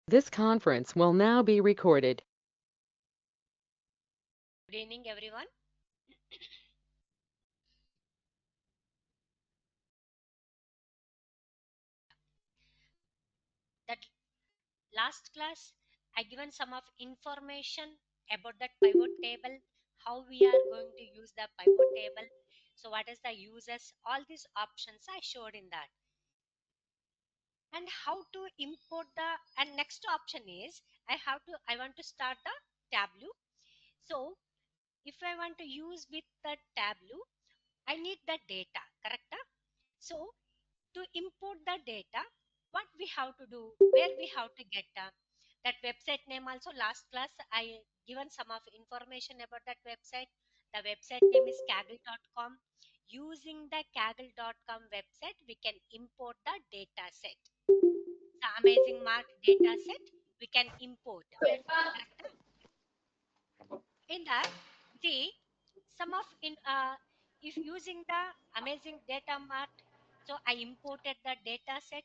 This conference will now be recorded. Good evening, everyone. That last class, I given some of information about that pivot table, how we are going to use the pivot table. So what is the uses? All these options I showed in that. And how to import the, and next option is, I want to start the Tableau. So if I want to use with the Tableau, I need the data, correct? So to import the data, what we have to do, where we have to get that website name. Also last class I given some of information about that website. The website name is kaggle.com. Using the kaggle.com website, we can import the data set, the amazing mark data set we can import, correct? In that, see, some of in if using the amazing data mart, so I imported the data set.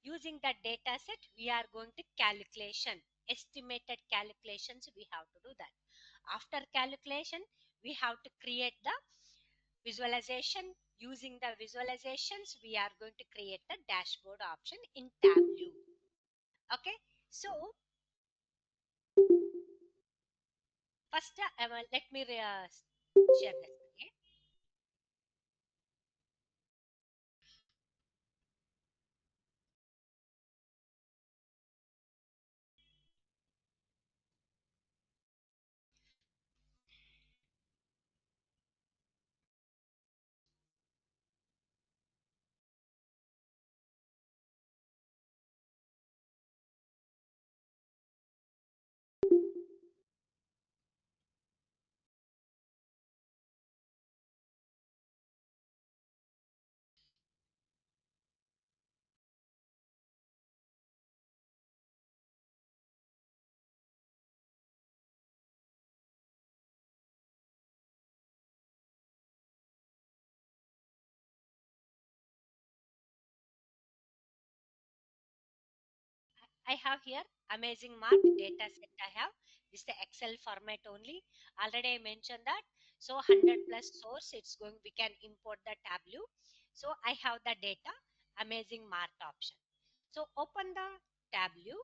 Using the data set, we are going to calculation, estimated calculations we have to do that. After calculation, we have to create the visualization. Using the visualizations, we are going to create the dashboard option in Tableau. Okay, so first let me share this. Okay. I have here amazing mark data set. I have this is the Excel format only. Already I mentioned that. So 100 plus source, it's going, we can import the Tableau. So I have the data amazing mark option. So open the Tableau.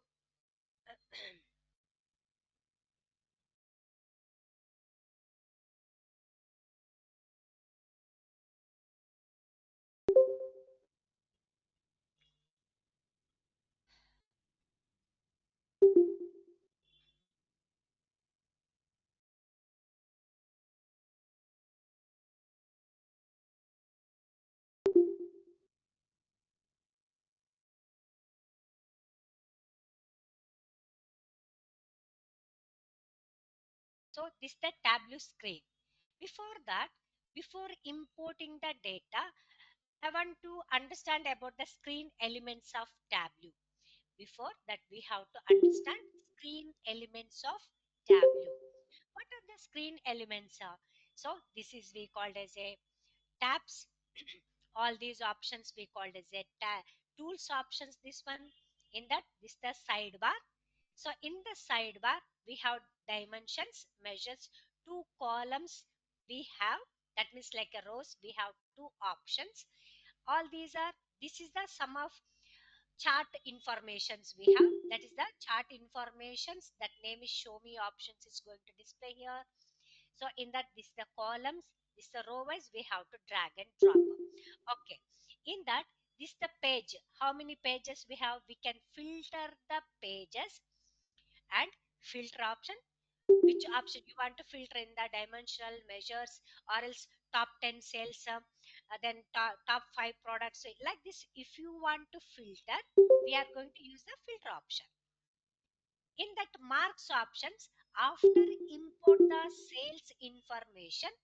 So this is the Tableau screen. Before that, before importing the data, I want to understand about the screen elements of Tableau. Before that, we have to understand screen elements of Tableau. What are the screen elements? So this is we called as a tabs. All these options we called as a tools options. This one in that this the sidebar. So in the sidebar we have dimensions, measures, two columns. We have that means like a rows. We have two options. All these are, this is the sum of chart informations we have. That is the chart informations. That name is show me options is going to display here. So in that this the columns, this the row wise we have to drag and drop. Okay. In that this the page. How many pages we have? We can filter the pages and filter option. Which option you want to filter in the dimensional measures or else top 10 sales, then top 5 products. So like this, if you want to filter, we are going to use the filter option. In that marks options, after import the sales information,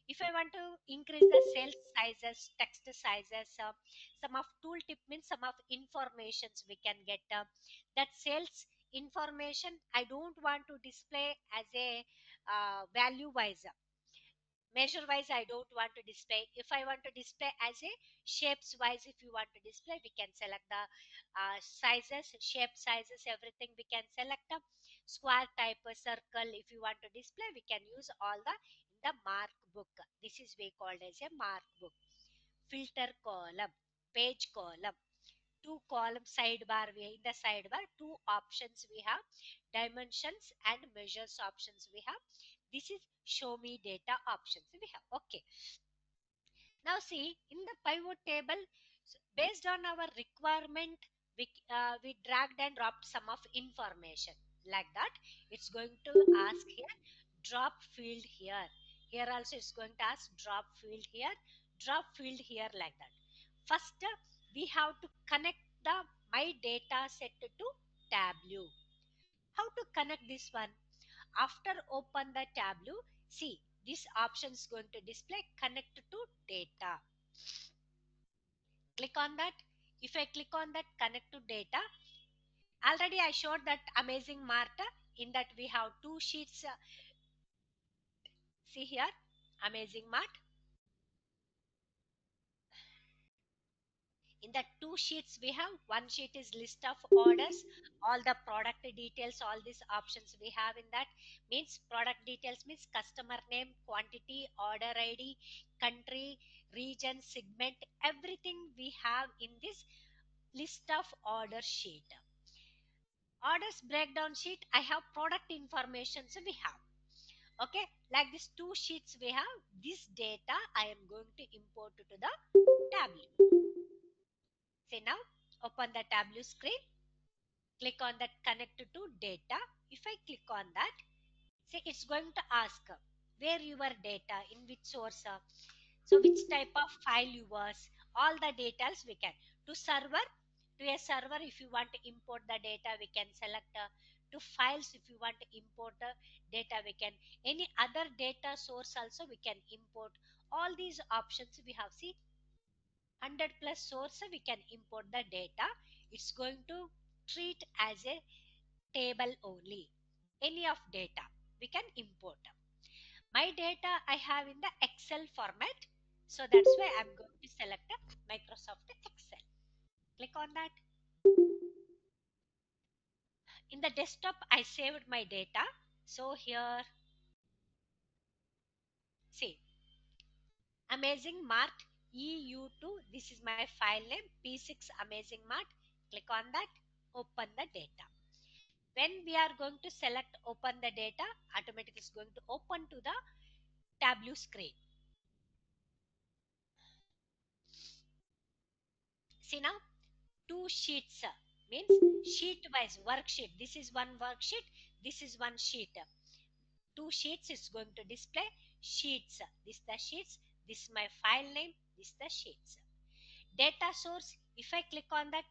if I want to increase the sales sizes, text sizes, some of tooltip means some of informations we can get, that sales information I don't want to display as a value wise. Measure wise I don't want to display. If I want to display as a shapes wise, if you want to display, we can select the sizes, shape sizes, everything we can select. A square type, a circle, if you want to display, we can use all the in the mark book. This is we called as a mark book. Filter column, page column, two column sidebar. We in the sidebar two options we have, dimensions and measures options we have. This is show me data options we have. Okay, now see in the pivot table, based on our requirement, we dragged and dropped some of information like that. It's going to ask here drop field here. Here also it's going to ask drop field here, drop field here, like that. First, we have to connect the my data set to Tableau. How to connect this one? After open the Tableau, see this option is going to display connect to data. Click on that. If I click on that connect to data, already I showed that amazing Marta. In that we have two sheets. See here, amazing Mart. In the two sheets we have, one sheet is list of orders, all the product details, all these options we have in that. Means product details means customer name, quantity, order ID, country, region, segment, everything we have in this list of order sheet. Orders breakdown sheet, I have product information, so we have. Okay, like these two sheets we have, this data I am going to import to the Tableau. Say now, open the Tableau screen, click on that connect to data. If I click on that, say it's going to ask where your data, in which source, so which type of file you was, all the details we can. To server, to a server, if you want to import the data, we can select to files, if you want to import data, we can. Any other data source also we can import. All these options we have. See, 100 plus source we can import the data. It's going to treat as a table only. Any of data we can import. My data I have in the Excel format, so that's why I'm going to select a Microsoft Excel. Click on that. In the desktop I saved my data, so here see amazing mart EU2, this is my file name, P6 amazing mart. Click on that, open the data. When we are going to select open the data, automatically is going to open to the Tableau screen. See now, two sheets means sheet wise worksheet. This is one worksheet, this is one sheet. Two sheets is going to display sheets. This the sheets, this is my file name, this the sheets. Data source, if I click on that,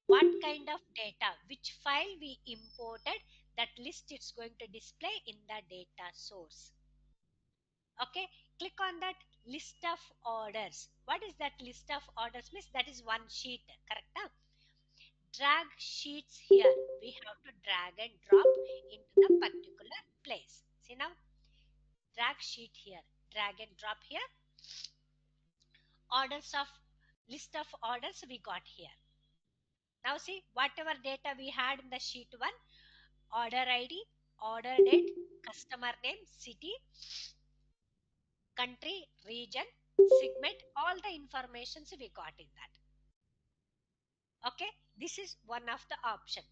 what kind of data, which file we imported, that list it's going to display in the data source. Okay, click on that list of orders. What is that list of orders means? That is one sheet, correct? Drag sheets here, we have to drag and drop into the particular place. See now, drag sheet here, drag and drop here. Orders of list of orders we got here. Now see, whatever data we had in the sheet 1, order ID, order date, customer name, city, country, region, segment, all the informations we got in that. Okay, this is one of the option.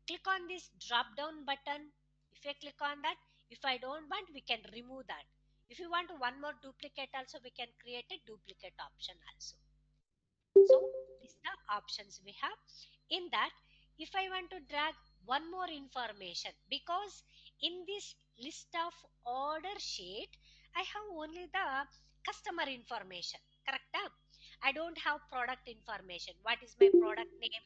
Click on this drop down button. If I click on that, if I don't want, we can remove that. If you want one more duplicate also, we can create a duplicate option also. So these are the options we have. In that, if I want to drag one more information, because in this list of order sheet, I have only the customer information, correct? I don't have product information. What is my product name,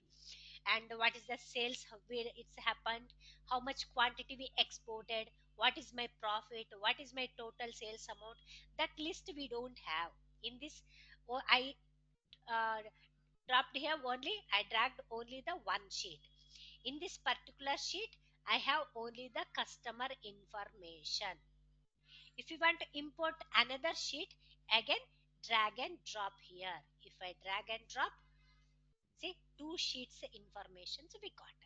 and what is the sales, where it's happened, how much quantity we exported, what is my profit, what is my total sales amount. That list we don't have in this. Or I uh, dropped here only, I dragged only the one sheet. In this particular sheet, I have only the customer information. If you want to import another sheet, again drag and drop here. If I drag and drop, see, two sheets information we got.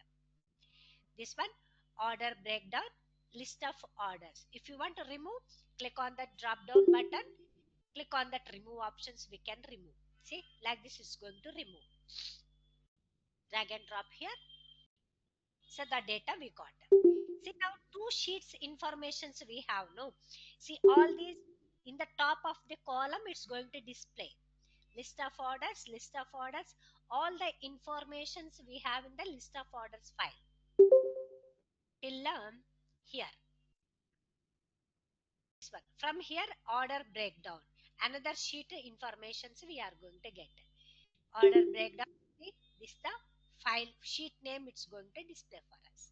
This one, order breakdown, list of orders. If you want to remove, click on the drop down button, click on that remove options, we can remove. See, like this is going to remove. Drag and drop here. So the data we got. See, now two sheets informations we have. No, see, all these in the top of the column, it's going to display list of orders, list of orders, all the informations we have in the list of orders file till here. This one, from here, order breakdown, another sheet informations we are going to get. Order breakdown, see, this the file sheet name it's going to display for us.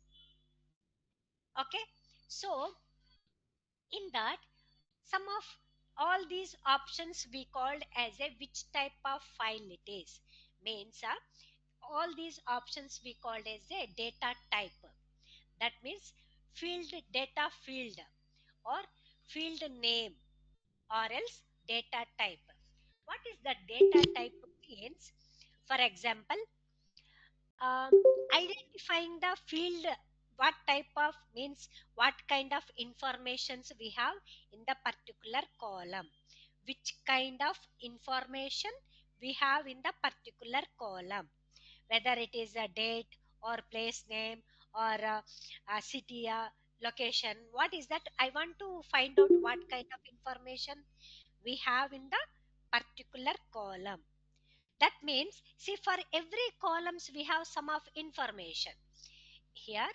Okay, so in that, some of all these options we called as a which type of file it is. Means all these options we called as a data type. That means field data field or field name or else data type. What is the data type means? For example, um, identifying the field, what type of means what kind of informations we have in the particular column, which kind of information we have in the particular column, whether it is a date or place name or a city location. What is that? I want to find out what kind of information we have in the particular column. That means, see, for every columns we have some of information. Here,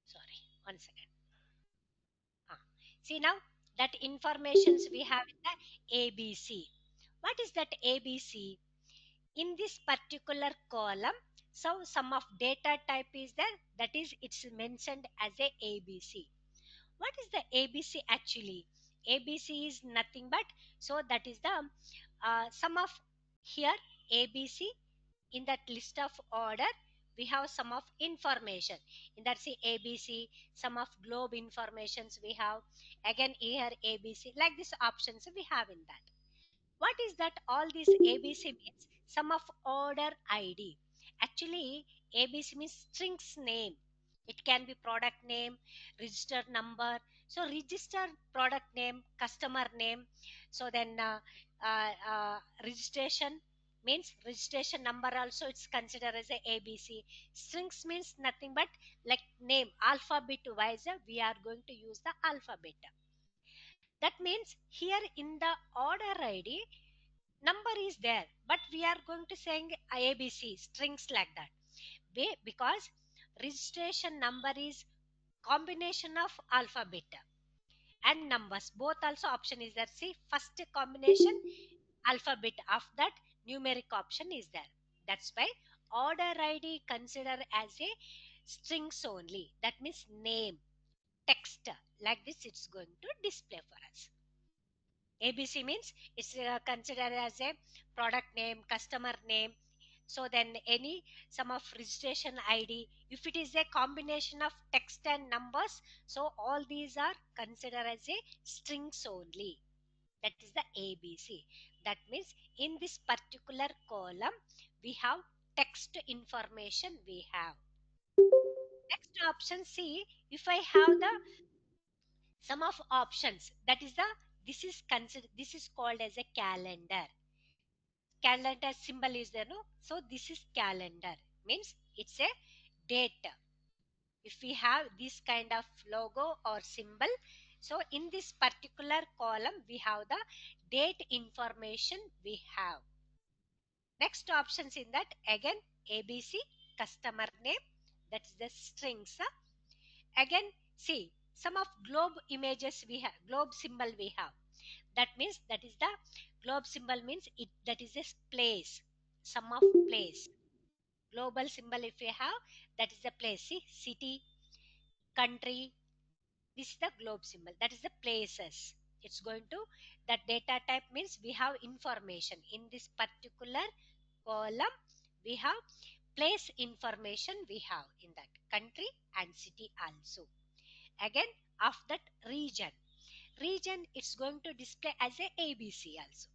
sorry, 1 second. Ah, see now that informations we have in the ABC. What is that ABC? In this particular column, so some of data type is there, that is it's mentioned as a ABC. What is the ABC actually? ABC is nothing but, so that is the sum of here ABC. In that list of order we have some of information in that, see, ABC, some of globe informations we have, again here ABC, like this options we have in that. What is that? All these ABC means sum of order ID. Actually, ABC means strings name. It can be product name, register number. So register product name, customer name. So then registration means registration number also it's considered as a ABC. Strings means nothing but like name, alphabet wise we are going to use the alphabet. That means here in the order ID number is there, but we are going to saying ABC strings like that. Because registration number is combination of alphabet and numbers, both also option is there. See, first combination alphabet of that numeric option is there. That's why order ID consider as a strings only. That means name, text, like this it's going to display for us. ABC means it's considered as a product name, customer name. So then any some of registration ID, if it is a combination of text and numbers, so all these are considered as a strings only. That is the ABC. That means in this particular column, we have text information we have. Next option C, if I have the sum of options, that is the, this is considered, this is called as a calendar. Calendar symbol is there, no? So this is calendar means it's a date. If we have this kind of logo or symbol, so in this particular column we have the date information we have. Next options in that, again ABC, customer name, that is the strings. Again, see, some of globe images we have, globe symbol we have. That means that is the globe symbol means it, that is a place. sum of place. Global symbol if we have, that is the place. See, city, country, this is the globe symbol, that is the places. It's going to, that data type means we have information in this particular column. We have place information, we have in that country and city also. Again, of that region, region it's going to display as a ABC also.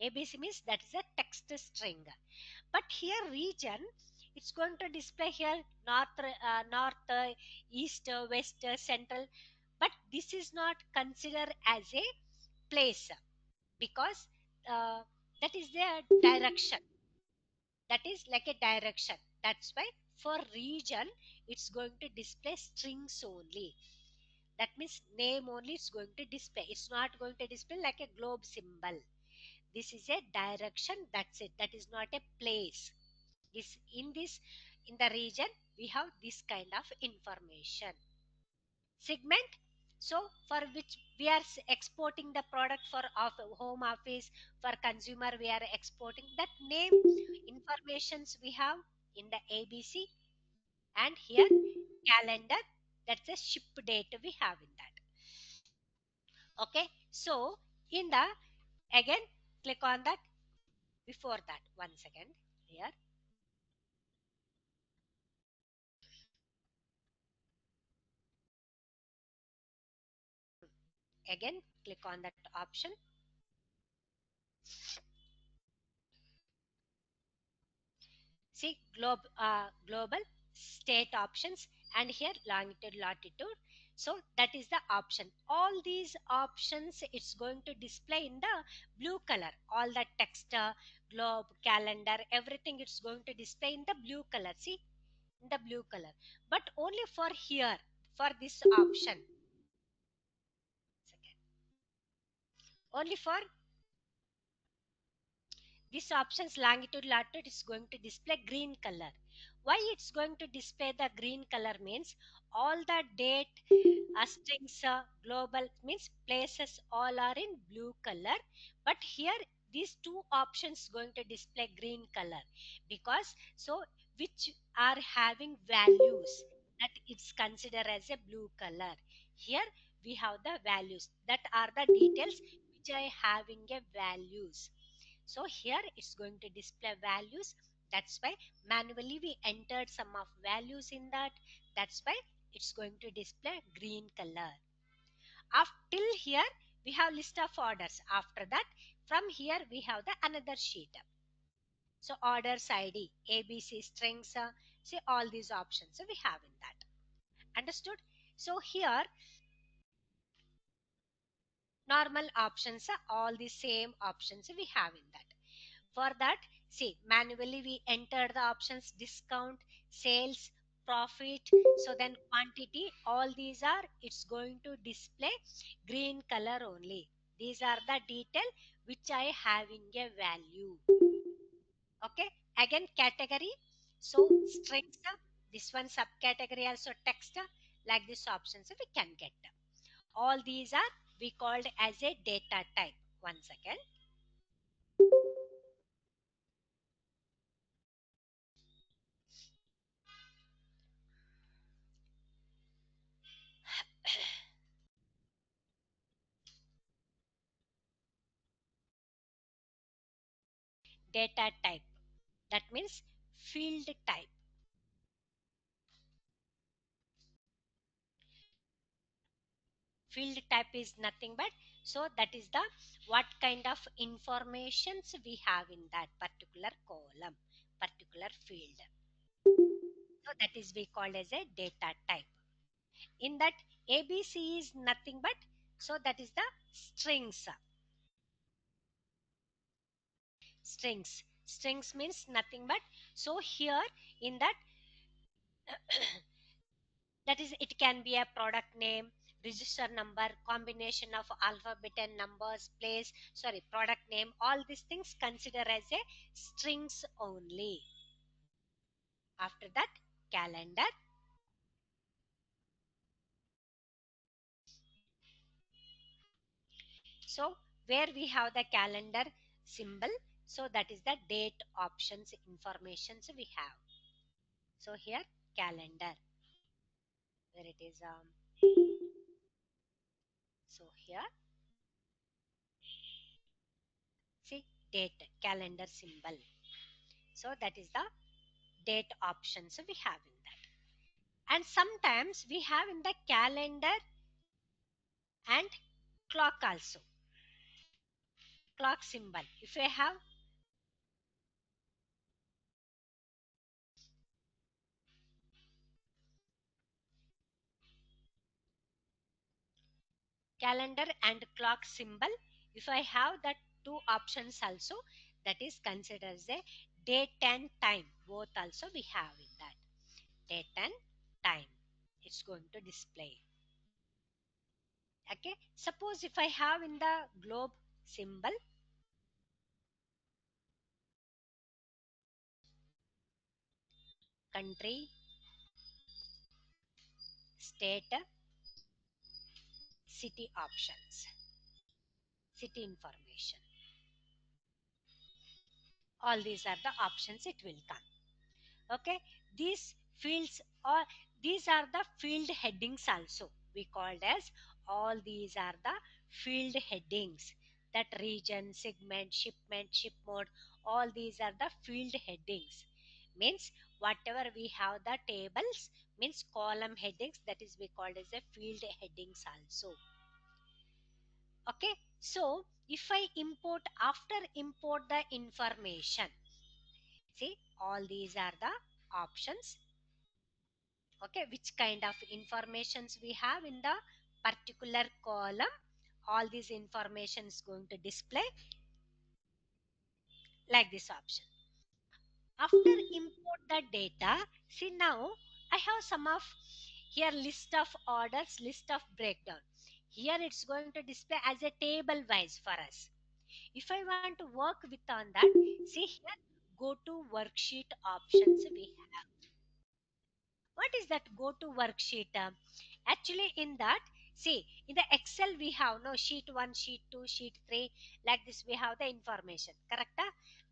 ABC means that is a text string. But here region, it's going to display here north, east, west, central. But this is not considered as a place, because uh, that is their direction. That is like a direction. That's why for region, it's going to display strings only. That means name only it's going to display. It's not going to display like a globe symbol. This is a direction, that's it. That is not a place. This in the region we have this kind of information. Segment, so for which we are exporting the product for home office, for consumer we are exporting that name informations we have in the ABC. And here calendar, that's a ship date we have in that. Okay, so in the, again click on that. Before that, one second, here again click on that option. See, global state options, and here longitude, latitude. So that is the option. All these options it's going to display in the blue color. All the text, globe, calendar, everything it's going to display in the blue color. See, in the blue color. But only for here, for this option. Second. Only for this option's longitude, latitude is going to display green color. Why it's going to display the green color means all the date, strings, global means places all are in blue color. But here these two options going to display green color, because so which are having values, that it's considered as a blue color. Here we have the values, that are the details which are having a values. So here it's going to display values. That's why manually we entered some of values in that. That's why it's going to display green color. After till here we have list of orders. After that, from here we have the another sheet. So orders ID, ABC strings, see all these options. So we have in that. Understood? So here normal options are all the same options we have in that. For that, see, manually we enter the options discount, sales, profit, so then quantity, all these are, it's going to display green color only. These are the detail which I having a value. Okay, again category, so strings, this one subcategory also text, like this options we can get. All these are we called as a data type. One second. Data type, that means field type. Field type is nothing but, so that is the what kind of informations we have in that particular column, particular field. So that is we called as a data type. In that ABC is nothing but, so that is the strings. Strings means nothing but, so here in that that is it can be a product name, register number, combination of alphabet and numbers, place, sorry, product name, all these things consider as a strings only. After that, calendar. So where we have the calendar symbol, So that is the date options informations we have. So here calendar, where it is so here see date calendar symbol. So that is the date options we have in that. And sometimes we have in the calendar and clock also, clock symbol. If I have calendar and clock symbol, if I have that two options also, that is considered as a date and time. Both also we have in that date and time. It's going to display. Okay. Suppose if I have in the globe symbol, country, state, city options, city information. All these are the options it will come. Okay, these fields or these are the field headings also we called as, all these are the field headings, that region, segment, shipment, ship mode, all these are the field headings. Means whatever we have the tables, means column headings, that is we called as a field headings also. Okay, so if I import, after import the information, see all these are the options. Okay, which kind of informations we have in the particular column, all these information is going to display like this option. After import the data, see now I have some of here list of orders, list of breakdown. Here it's going to display as a table wise for us. If I want to work with on that, see here go to worksheet options we have. What is that go to worksheet? Actually in that, see in the Excel we have no sheet 1, sheet 2, sheet 3, like this we have the information, correct?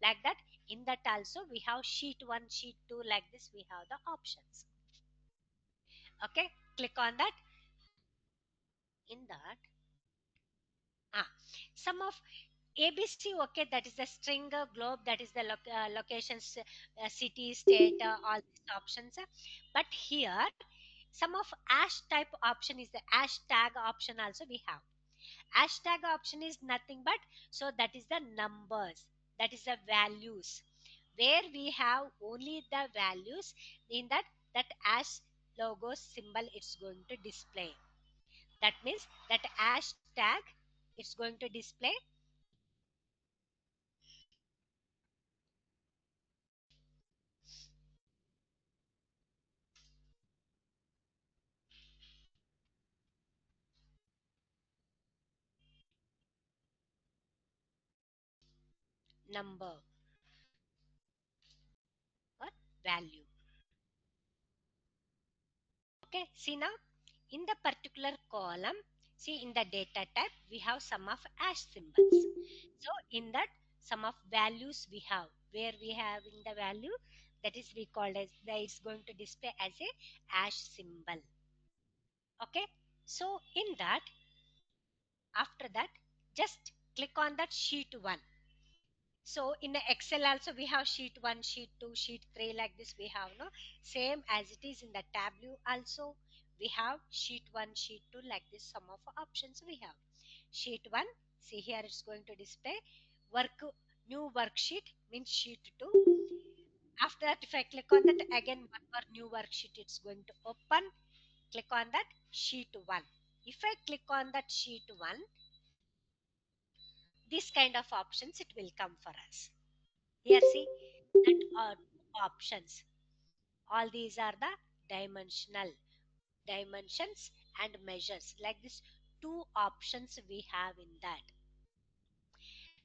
Like that in that also we have sheet 1, sheet 2, like this we have the options. Okay, click on that. In that some of ABC, okay, that is the string globe, that is the locations, city, state, all these options. But here, some of hash type option is the hashtag option also we have. Hashtag option is nothing but, so that is the numbers, that is the values, where we have only the values in that, that hash logo symbol it's going to display. That means that hashtag it's going to display number or value. Okay, see now in the particular column, see in the data type we have some of hash symbols. So in that some of values we have, where we have in the value, that is we called as, that is going to display as a hash symbol. Okay, so in that, after that, just click on that sheet 1. So in the Excel also we have sheet 1, sheet 2, sheet 3, like this we have no, same as it is in the Tableau also we have sheet 1, sheet 2, like this some of options we have. Sheet 1, see here it's going to display work, new worksheet means sheet 2. After that if I click on that again, one more new worksheet it's going to open. Click on that sheet 1. If I click on that sheet 1, this kind of options it will come for us. Here see that are two options. All these are the dimensional, dimensions and measures, like this two options we have in that.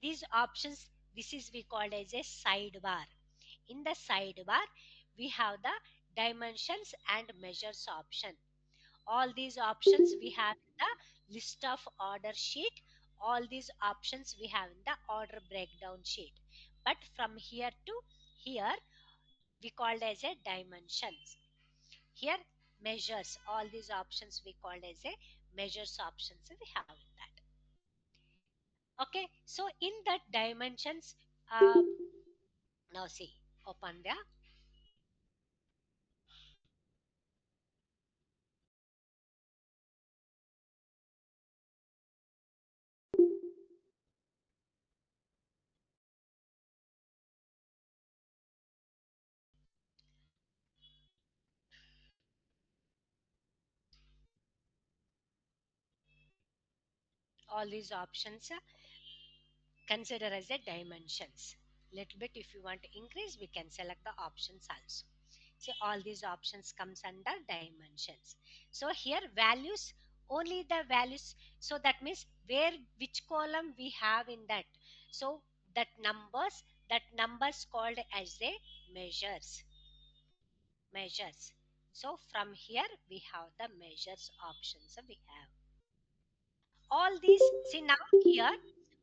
These options, this is we called as a sidebar. In the sidebar we have the dimensions and measures option. All these options we have in the list of order sheet. All these options we have in the order breakdown sheet. But from here to here, we called as a dimensions. Here, measures, all these options we called as a measures options we have in that. Okay, so in that dimensions, now see, open there. All these options consider as a dimensions. Little bit, if you want to increase, we can select the options also. See, all these options comes under dimensions. So here values, only the values. So that means where, which column we have in that. So that numbers called as a measures. Measures. So from here we have the measures options we have. All these, see now here,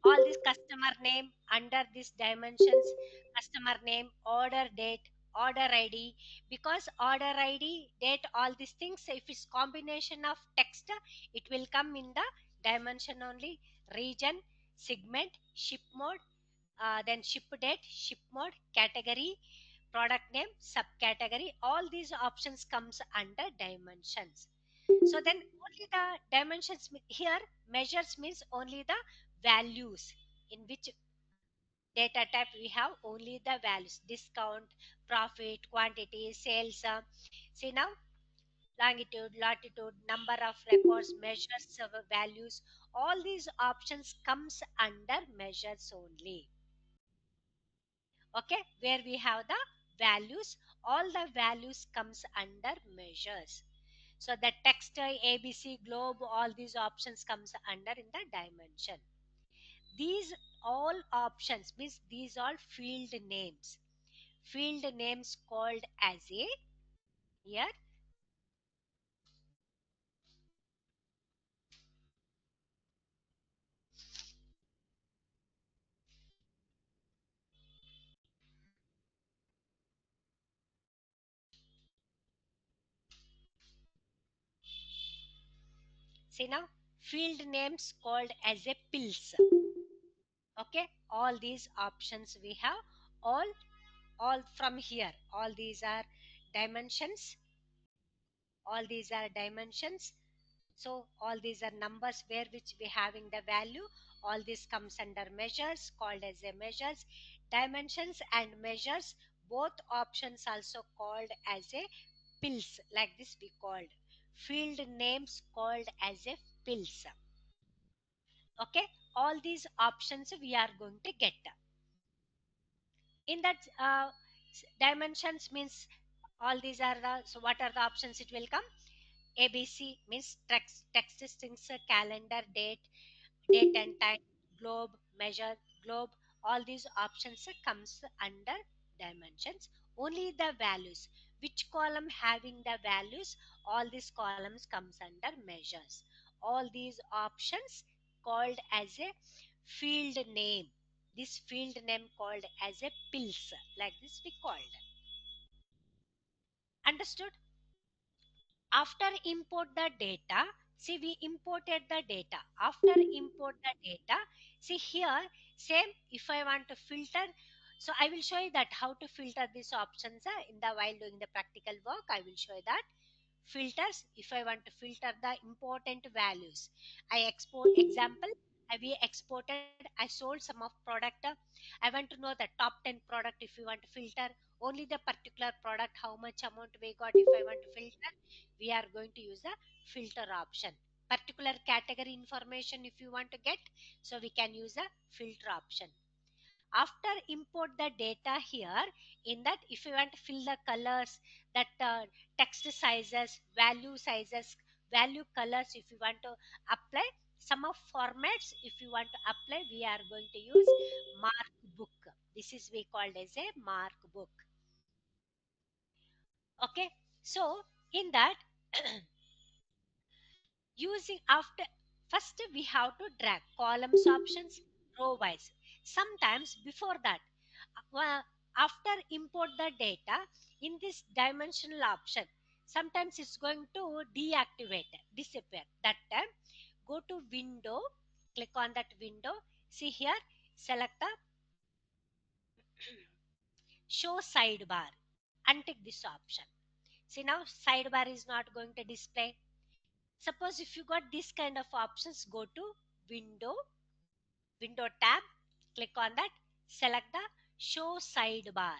all this customer name under these dimensions, customer name, order date, order id, because order id, date, all these things, if it's combination of text, it will come in the dimension only. Region, segment, ship mode, then ship date, ship mode, category, product name, subcategory, all these options comes under dimensions. So then only the dimensions here, measures means only the values, in which data type we have only the values, discount, profit, quantity, sales. See now, longitude, latitude, number of records, measures, values, all these options comes under measures only. Okay, where we have the values, all the values comes under measures. So the text, ABC, globe, all these options comes under in the dimension. These all options means these all field names. Field names called as a, here, see now, field names called as a pills. Okay, all these options we have, all from here, all these are dimensions, all these are dimensions. So all these are numbers where which we having the value. All this comes under measures called as a measures. Dimensions and measures, both options also called as a pills. Like this we called. Field names called as a pills. Okay. All these options we are going to get. In that dimensions means all these are the, so what are the options it will come? ABC means text strings, calendar, date and time, globe, measure, globe, all these options comes under dimensions. Only the values, which column having the values, all these columns comes under measures. All these options called as a field name. This field name called as a pills, like this we called. Understood? After import the data, see we imported the data. After import the data, see here, same, if I want to filter, so I will show you that how to filter these options in the while doing the practical work. I will show you that filters. If I want to filter the important values, I export example, we exported, I sold some of product, I want to know the top 10 product. If you want to filter only the particular product, how much amount we got, if I want to filter, we are going to use the filter option. Particular category information if you want to get, so we can use the filter option. After import the data here, in that if you want to fill the colors, that text sizes, value colors, if you want to apply some of formats, if you want to apply, we are going to use mark book. This is we called as a mark book. Okay, so in that using after, first we have to drag columns options row wise. Sometimes before that, Well, after import the data in this dimensional option, sometimes it's going to deactivate, disappear. That time, go to window, click on that window. See here, select the show sidebar and take this option. See now, sidebar is not going to display. Suppose if you got this kind of options, go to window, window tab, click on that, select the show sidebar.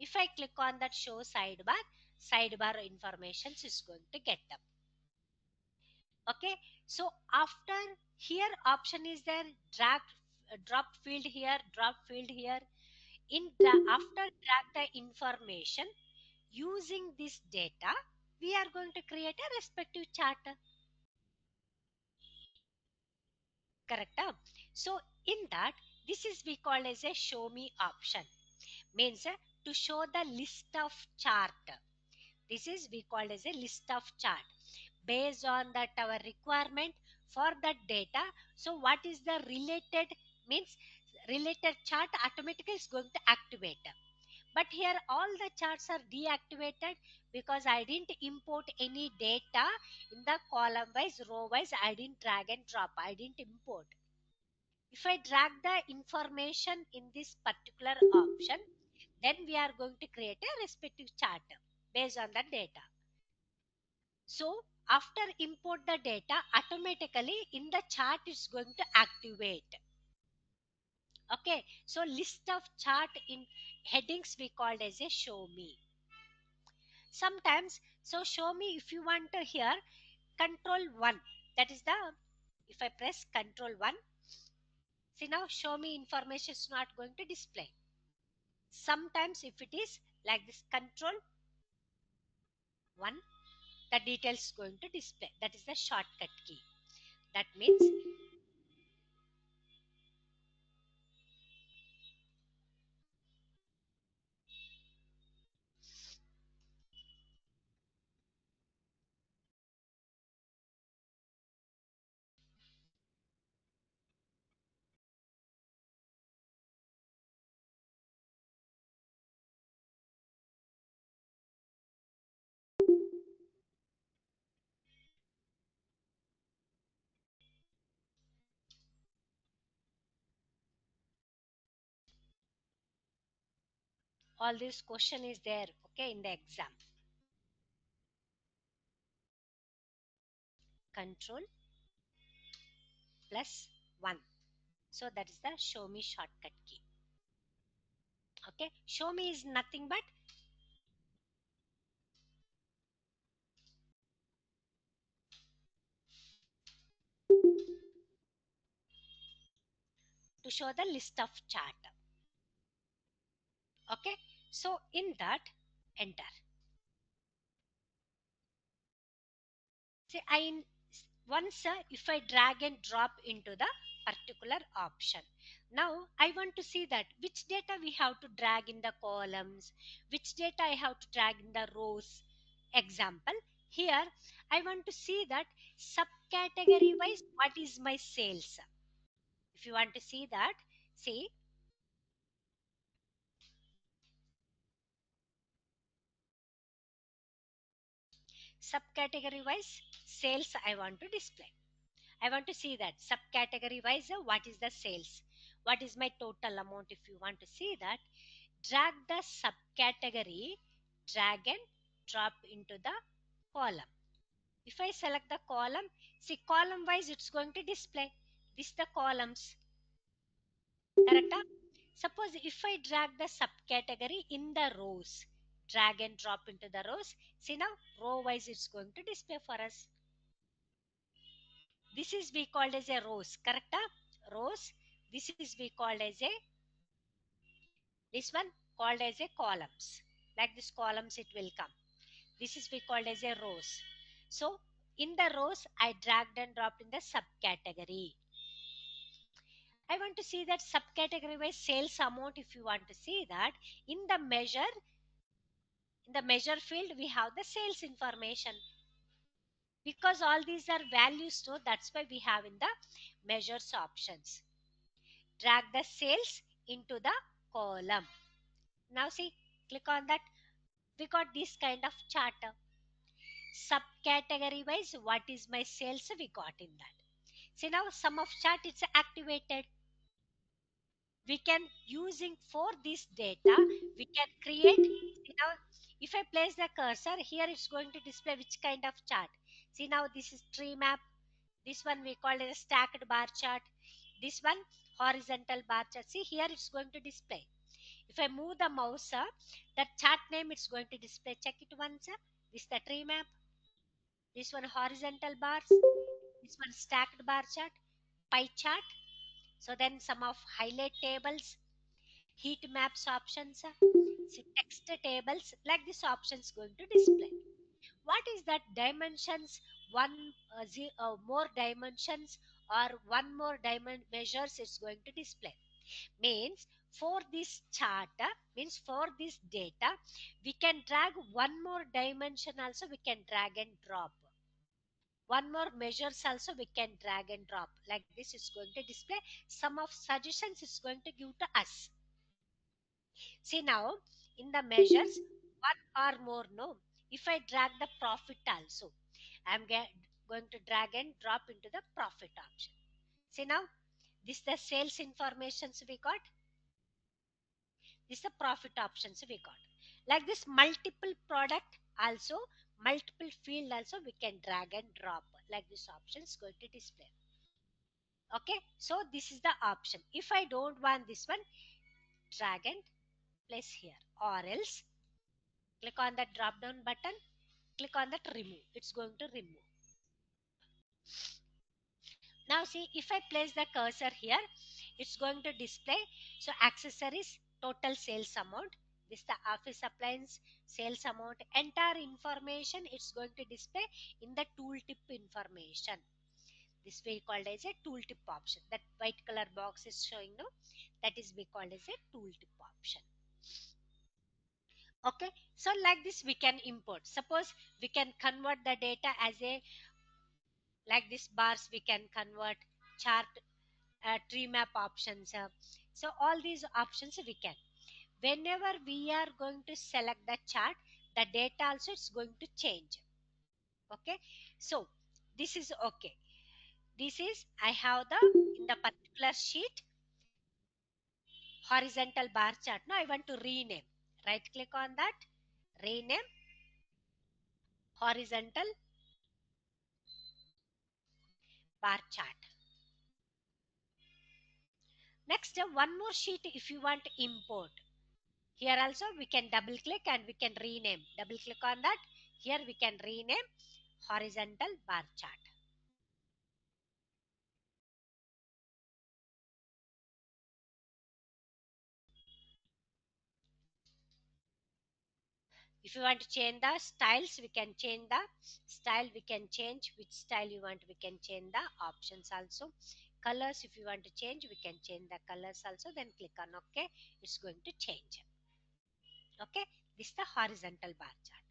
If I click on that show sidebar, sidebar information is going to get up. Okay, so after here option is there, drag, drop field here, drop field here. After drag the information using this data, we are going to create a respective chart. Correct? So in that, this is we call as a show me option. Means to show the list of chart. This is we call as a list of chart. Based on that our requirement for that data. So what is the related, means related chart automatically is going to activate. But here all the charts are deactivated because I didn't import any data in the column wise, row wise. I didn't drag and drop. I didn't import. If I drag the information in this particular option, then we are going to create a respective chart based on the data. So after import the data, automatically in the chart is going to activate. Okay, so list of chart in headings we called as a show me. Sometimes, so show me if you want to here control 1. That is the, if I press control 1, see now show me information is not going to display. Sometimes if it is like this control 1, the details is going to display. That is the shortcut key. That means all this question is there, okay, in the exam. Control plus 1. So that is the show me shortcut key. Okay, show me is nothing but to show the list of chart. Okay, so in that, enter. See, once if I drag and drop into the particular option, now I want to see that which data we have to drag in the columns, which data I have to drag in the rows. Example, here I want to see that subcategory wise what is my sales. If you want to see that, see subcategory wise sales I want to display. I want to see that subcategory wise what is the sales, what is my total amount. If you want to see that, drag the subcategory, drag and drop into the column. If I select the column, see column wise it's going to display this the columns. Correct? Suppose if I drag the subcategory in the rows, drag and drop into the rows, see now row wise it's going to display for us. This is we called as a rows. Correct? Rows. This is we called as a, this one called as a columns. Like this columns it will come. This is we called as a rows. So in the rows I dragged and dropped in the subcategory. I want to see that subcategory wise sales amount. If you want to see that, in the measure, in the measure field we have the sales information. Because all these are values, so that's why we have in the measures options. Drag the sales into the column. Now see, click on that. We got this kind of chart. Subcategory wise, what is my sales? We got in that. See now, sum of chart it's activated. We can using for this data, we can create. See now, if I place the cursor here, it's going to display which kind of chart. See now, this is tree map. This one we call it a stacked bar chart. This one horizontal bar chart. See here, it's going to display. If I move the mouse, that chart name it's going to display. Check it once. This the tree map. This one horizontal bars. This one stacked bar chart, pie chart. So then some of highlight tables, heat maps options, see text tables, like this options going to display. What is that dimensions? One more dimensions or one more diamond measures it's going to display. Means for this chart, means for this data, we can drag one more dimension also, we can drag and drop. One more measures also we can drag and drop. Like this is going to display. Some of suggestions it's going to give to us. See now, in the measures, one or more, no. If I drag the profit also, going to drag and drop into the profit option. See now, this the sales informations we got. This the profit options we got. Like this multiple product also, multiple field also we can drag and drop. Like this options going to display. Okay, so this is the option. If I don't want this one, drag and place here, or else click on that drop down button, click on that remove, it's going to remove. Now see, if I place the cursor here, it's going to display. So accessories, total sales amount, this the office appliance sales amount, entire information it's going to display in the tooltip information. This we called as a tooltip option. That white color box is showing, no, that is we called as a tooltip option. Okay, so like this we can import. Suppose we can convert the data as a, like this bars we can convert, chart, tree map options. So all these options we can. Whenever we are going to select the chart, the data also is going to change. Okay, so this is okay. This is I have the in the particular sheet horizontal bar chart. Now I want to rename. Right click on that, rename horizontal bar chart. Next, one more sheet if you want to import. Here also we can double click and we can rename. Double click on that. Here we can rename horizontal bar chart. If you want to change the styles, we can change the style. We can change which style you want. We can change the options also. Colors, if you want to change, we can change the colors also. Then click on OK. It's going to change. Okay, this is the horizontal bar chart.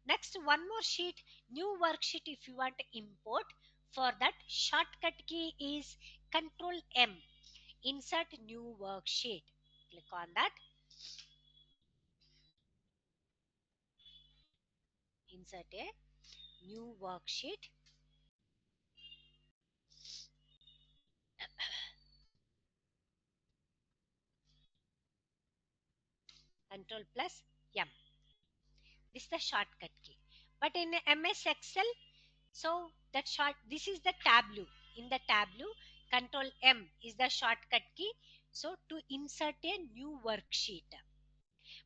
Next, one more sheet, new worksheet if you want to import. For that, shortcut key is Control M. Insert new worksheet. Click on that. Insert a new worksheet. Control plus M. This is the shortcut key. But in MS Excel, so that short, this is the Tableau. In the Tableau, Control M is the shortcut key. So to insert a new worksheet.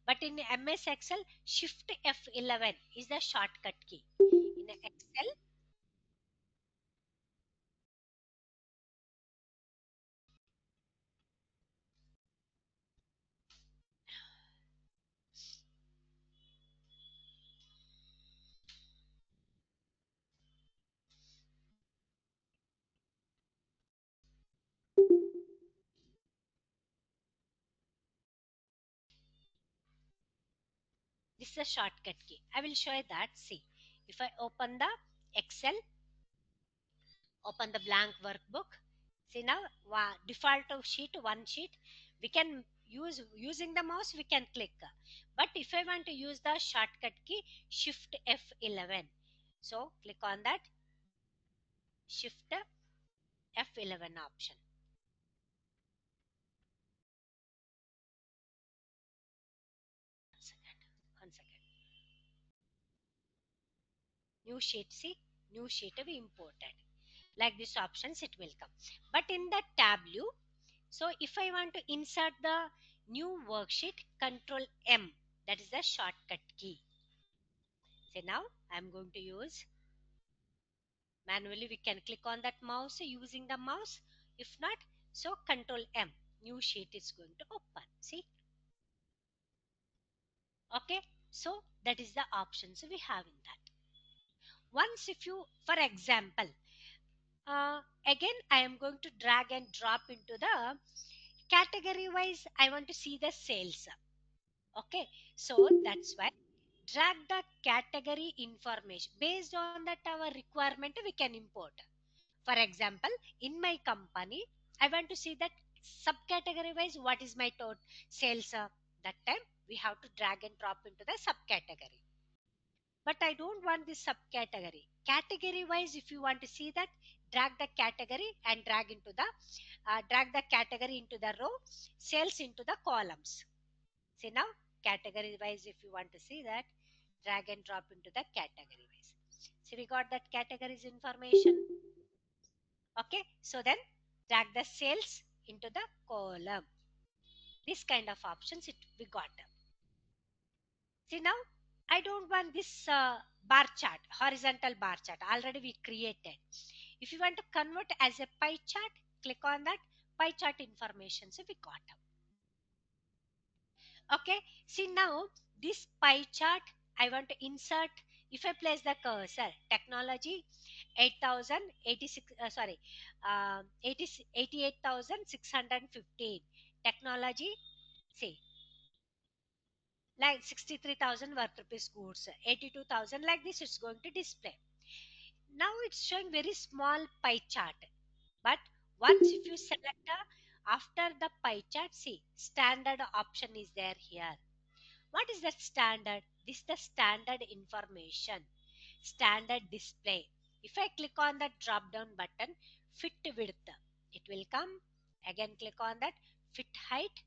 But in MS Excel, Shift F11 is the shortcut key. In Excel, this is a shortcut key. I will show you that. See, if I open the Excel, open the blank workbook. See now, default of sheet, one sheet. We can using the mouse we can click, but if I want to use the shortcut key shift F11, so click on that shift F11 option. One second. New sheet, see, new sheet we imported. Like this options it will come. But in the Tableau, so if I want to insert the new worksheet, Control M, that is the shortcut key. So now I am going to use manually. We can click on that mouse using the mouse. If not, so Control M, new sheet is going to open. See, okay. So that is the options we have in that. Once if you, for example, again I am going to drag and drop into the category wise. I want to see the sales. Okay, so that's why drag the category information based on that our requirement we can import. For example, in my company I want to see that subcategory wise what is my total sales. That time we have to drag and drop into the subcategory. But I don't want this subcategory. Category wise, if you want to see that, drag the category and drag the category into the row, sales into the columns. See now, category wise, if you want to see that, drag and drop into the category wise. See, we got that categories information. Okay, so then drag the sales into the column. This kind of options we got. See now, I don't want this bar chart, horizontal bar chart. Already we created. If you want to convert as a pie chart, click on that pie chart information. So we got. Okay. See now, this pie chart I want to insert. If I place the cursor, technology 8086, sorry, 88,615. Technology, see, like 63,000 worth rupees goods, 82,000, like this it's going to display. Now it's showing very small pie chart, but once if you select after the pie chart, see standard option is there here. What is that standard? This is the standard information, standard display. If I click on that drop down button, fit width, it will come. Again click on that fit height,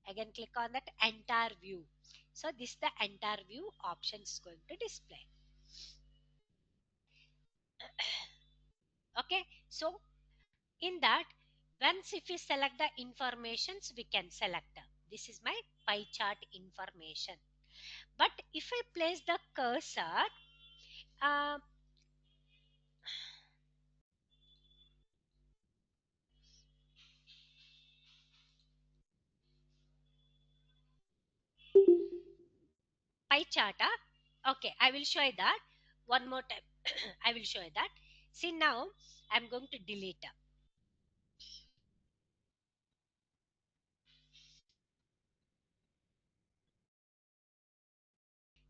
again click on that entire view. So this the entire view option is going to display. Okay, so in that, once if you select the informations, we can select this is my pie chart information. But if I place the cursor, uh, pie chart, okay, I will show you that one more time. I will show you that. See now, I'm going to delete.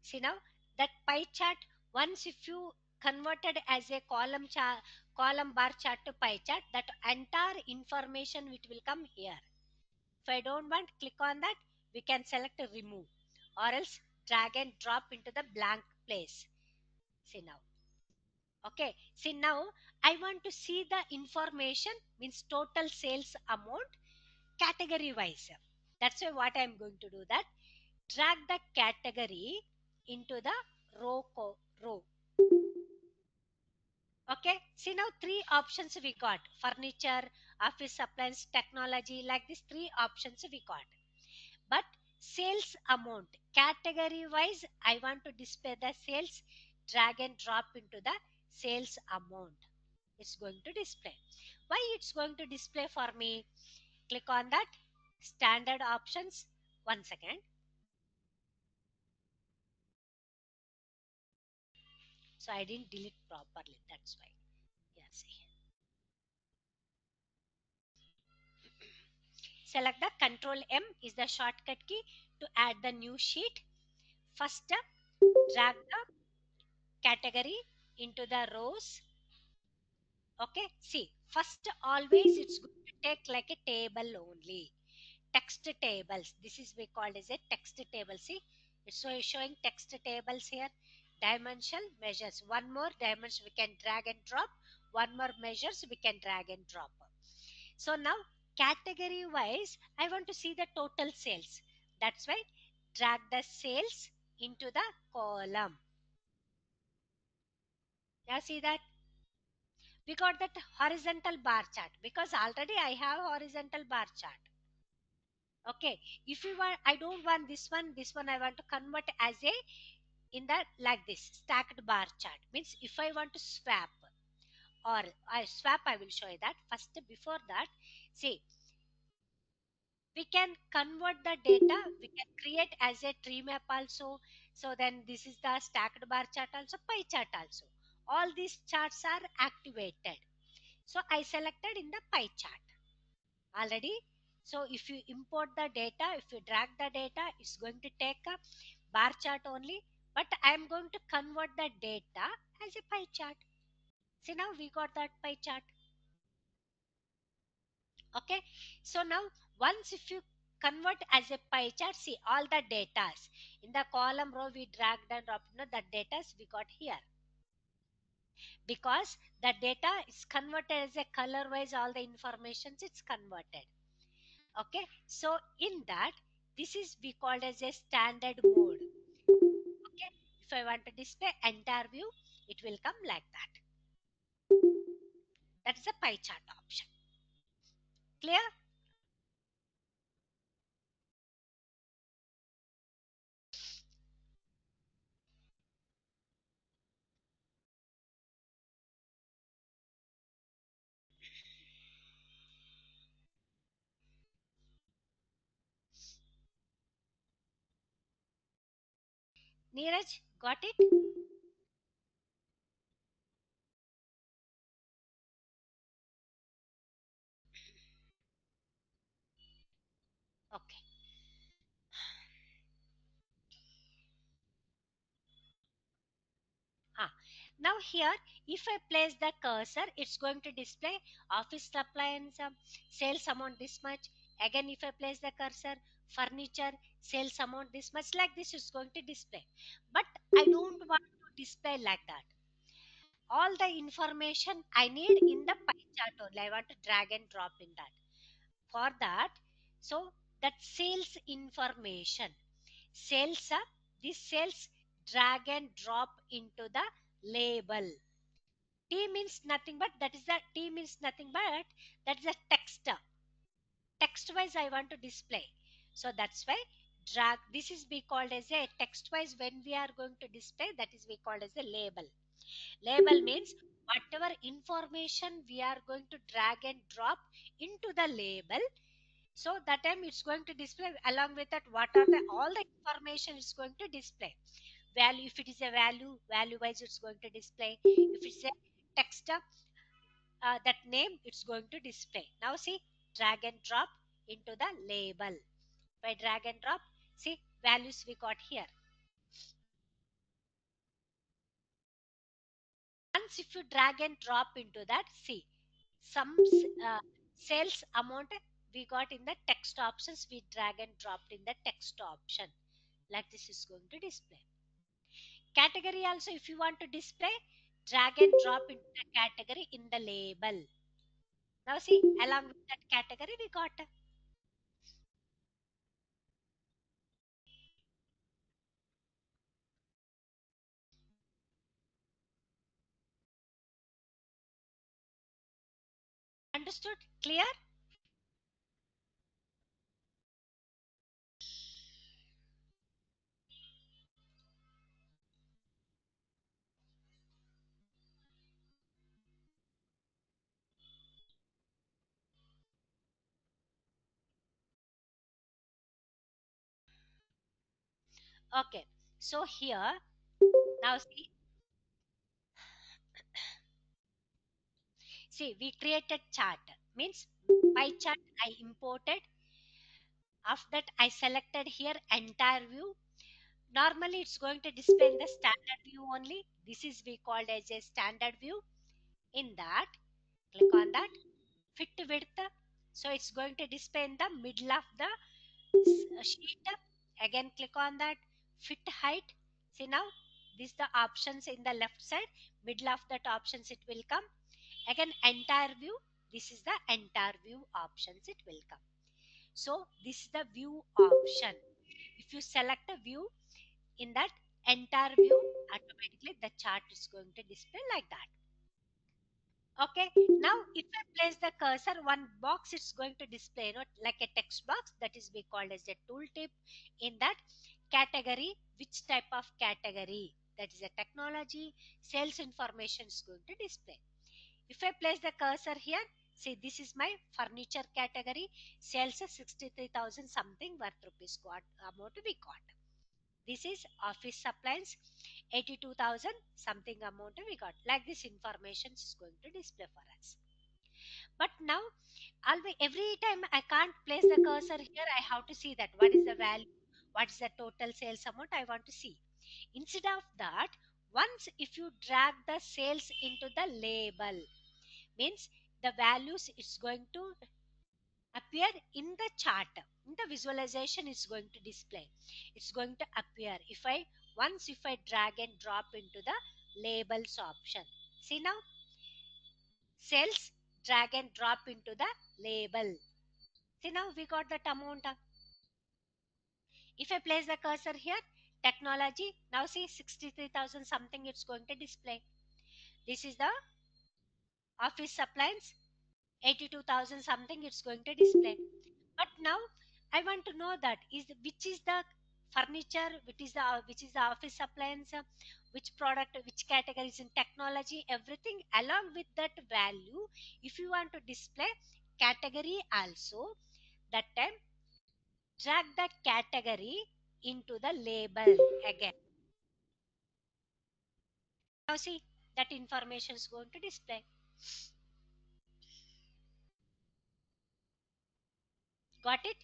See now, that pie chart, once if you converted as a column bar chart to pie chart, that entire information it will come here. If I don't want, click on that, we can select remove or else drag and drop into the blank place. See now. Okay. See now, I want to see the information means total sales amount category wise. That's why what I am going to do that, drag the category into the row. Okay. See now three options we got, furniture, office supplies, technology, like this three options we got. But sales amount category wise I want to display the sales, drag and drop into the sales amount, it's going to display. Why it's going to display for me? Click on that standard options. One second. So I didn't delete properly, that's why. Yeah, see, select the control M is the shortcut key to add the new sheet. First drag the category into the rows. Okay, see, first always it's going to take like a table only. text tables. This is we called as a text table. See, it's showing text tables here. Dimensional measures. One more dimension we can drag and drop. One more measures we can drag and drop. So now category wise, I want to see the total sales. That's why drag the sales into the column. Now see that we got that horizontal bar chart because already I have horizontal bar chart. Okay, if you want, I don't want this one I want to convert as a in that like this stacked bar chart. Means if I want to swap or I swap, I will show you that first. Before that, see, we can convert the data, we can create as a tree map also. So then this is the stacked bar chart also, pie chart also. All these charts are activated. So I selected in the pie chart already. So if you import the data, if you drag the data, it's going to take a bar chart only, but I am going to convert the data as a pie chart. See, now we got that pie chart. Okay, so now once if you convert as a pie chart, see all the datas in the column row we dragged and dropped, the datas we got here because the data is converted as a color wise, all the informations it's converted. Okay, so in that, this is we called as a standard mode. Okay, if I want to display entire view, it will come like that. That is a pie chart option. Clear? Neeraj, got it? Okay. Ah, now here, if I place the cursor, it's going to display office appliance sales amount this much. Again, if I place the cursor, furniture sales amount this much. Like this, it's going to display. But I don't want to display like that. All the information I need in the pie chart only. I want to drag and drop in that. For that, so that sales information, sales up, this sales drag and drop into the label. T means nothing but that is the T means nothing but that is a text. Text wise I want to display. So that's why drag this is be called as a text wise when we are going to display, that is we called as a label. Label means whatever information we are going to drag and drop into the label. So that time it's going to display along with that what are the all the information is going to display. Value, if it is a value wise it's going to display. If it's a text, that name it's going to display. Now see, drag and drop into the label. By drag and drop, see values we got here. Once if you drag and drop into that, see some uh, sales amount we got in the text options, we drag and dropped in the text option. Like this is going to display. Category also, if you want to display, drag and drop into the category in the label. Now see, along with that category, we got understood? Clear? Okay. So here, now see, we created chart. Means pie chart I imported. After that, I selected here entire view. Normally, it's going to display in the standard view only. This is we called as a standard view. In that, click on that fit width. So it's going to display in the middle of the sheet. Again click on that, fit height. See now, this the options in the left side, middle of that options it will come. Again entire view, this is the entire view options it will come. So this is the view option. If you select a view, in that entire view, automatically the chart is going to display like that. Okay, now if I place the cursor, one box it's going to display, like a text box, that is we called as a tooltip. In that category, which type of category, that is a technology, sales information is going to display. If I place the cursor here, see this is my furniture category, sales 63,000 something worth rupees got amount we got. This is office supplies, 82,000 something amount we got. Like this information is going to display for us. But now, always every time I can't place the cursor here, I have to see that what is the value, what is the total sales amount I want to see. Instead of that, once if you drag the sales into the label, means the values is going to appear in the chart, in the visualization is going to display, it's going to appear if I once if I drag and drop into the labels option. See now, cells drag and drop into the label. See now we got that amount. If I place the cursor here, technology, now see 63,000 something it's going to display. This is the office supplies, 82,000 something it's going to display. But now I want to know that is which is the furniture, which is the office appliance, which product, which categories in technology, everything along with that value. If you want to display category also, that time drag the category into the label again. Now see that information is going to display. Got it?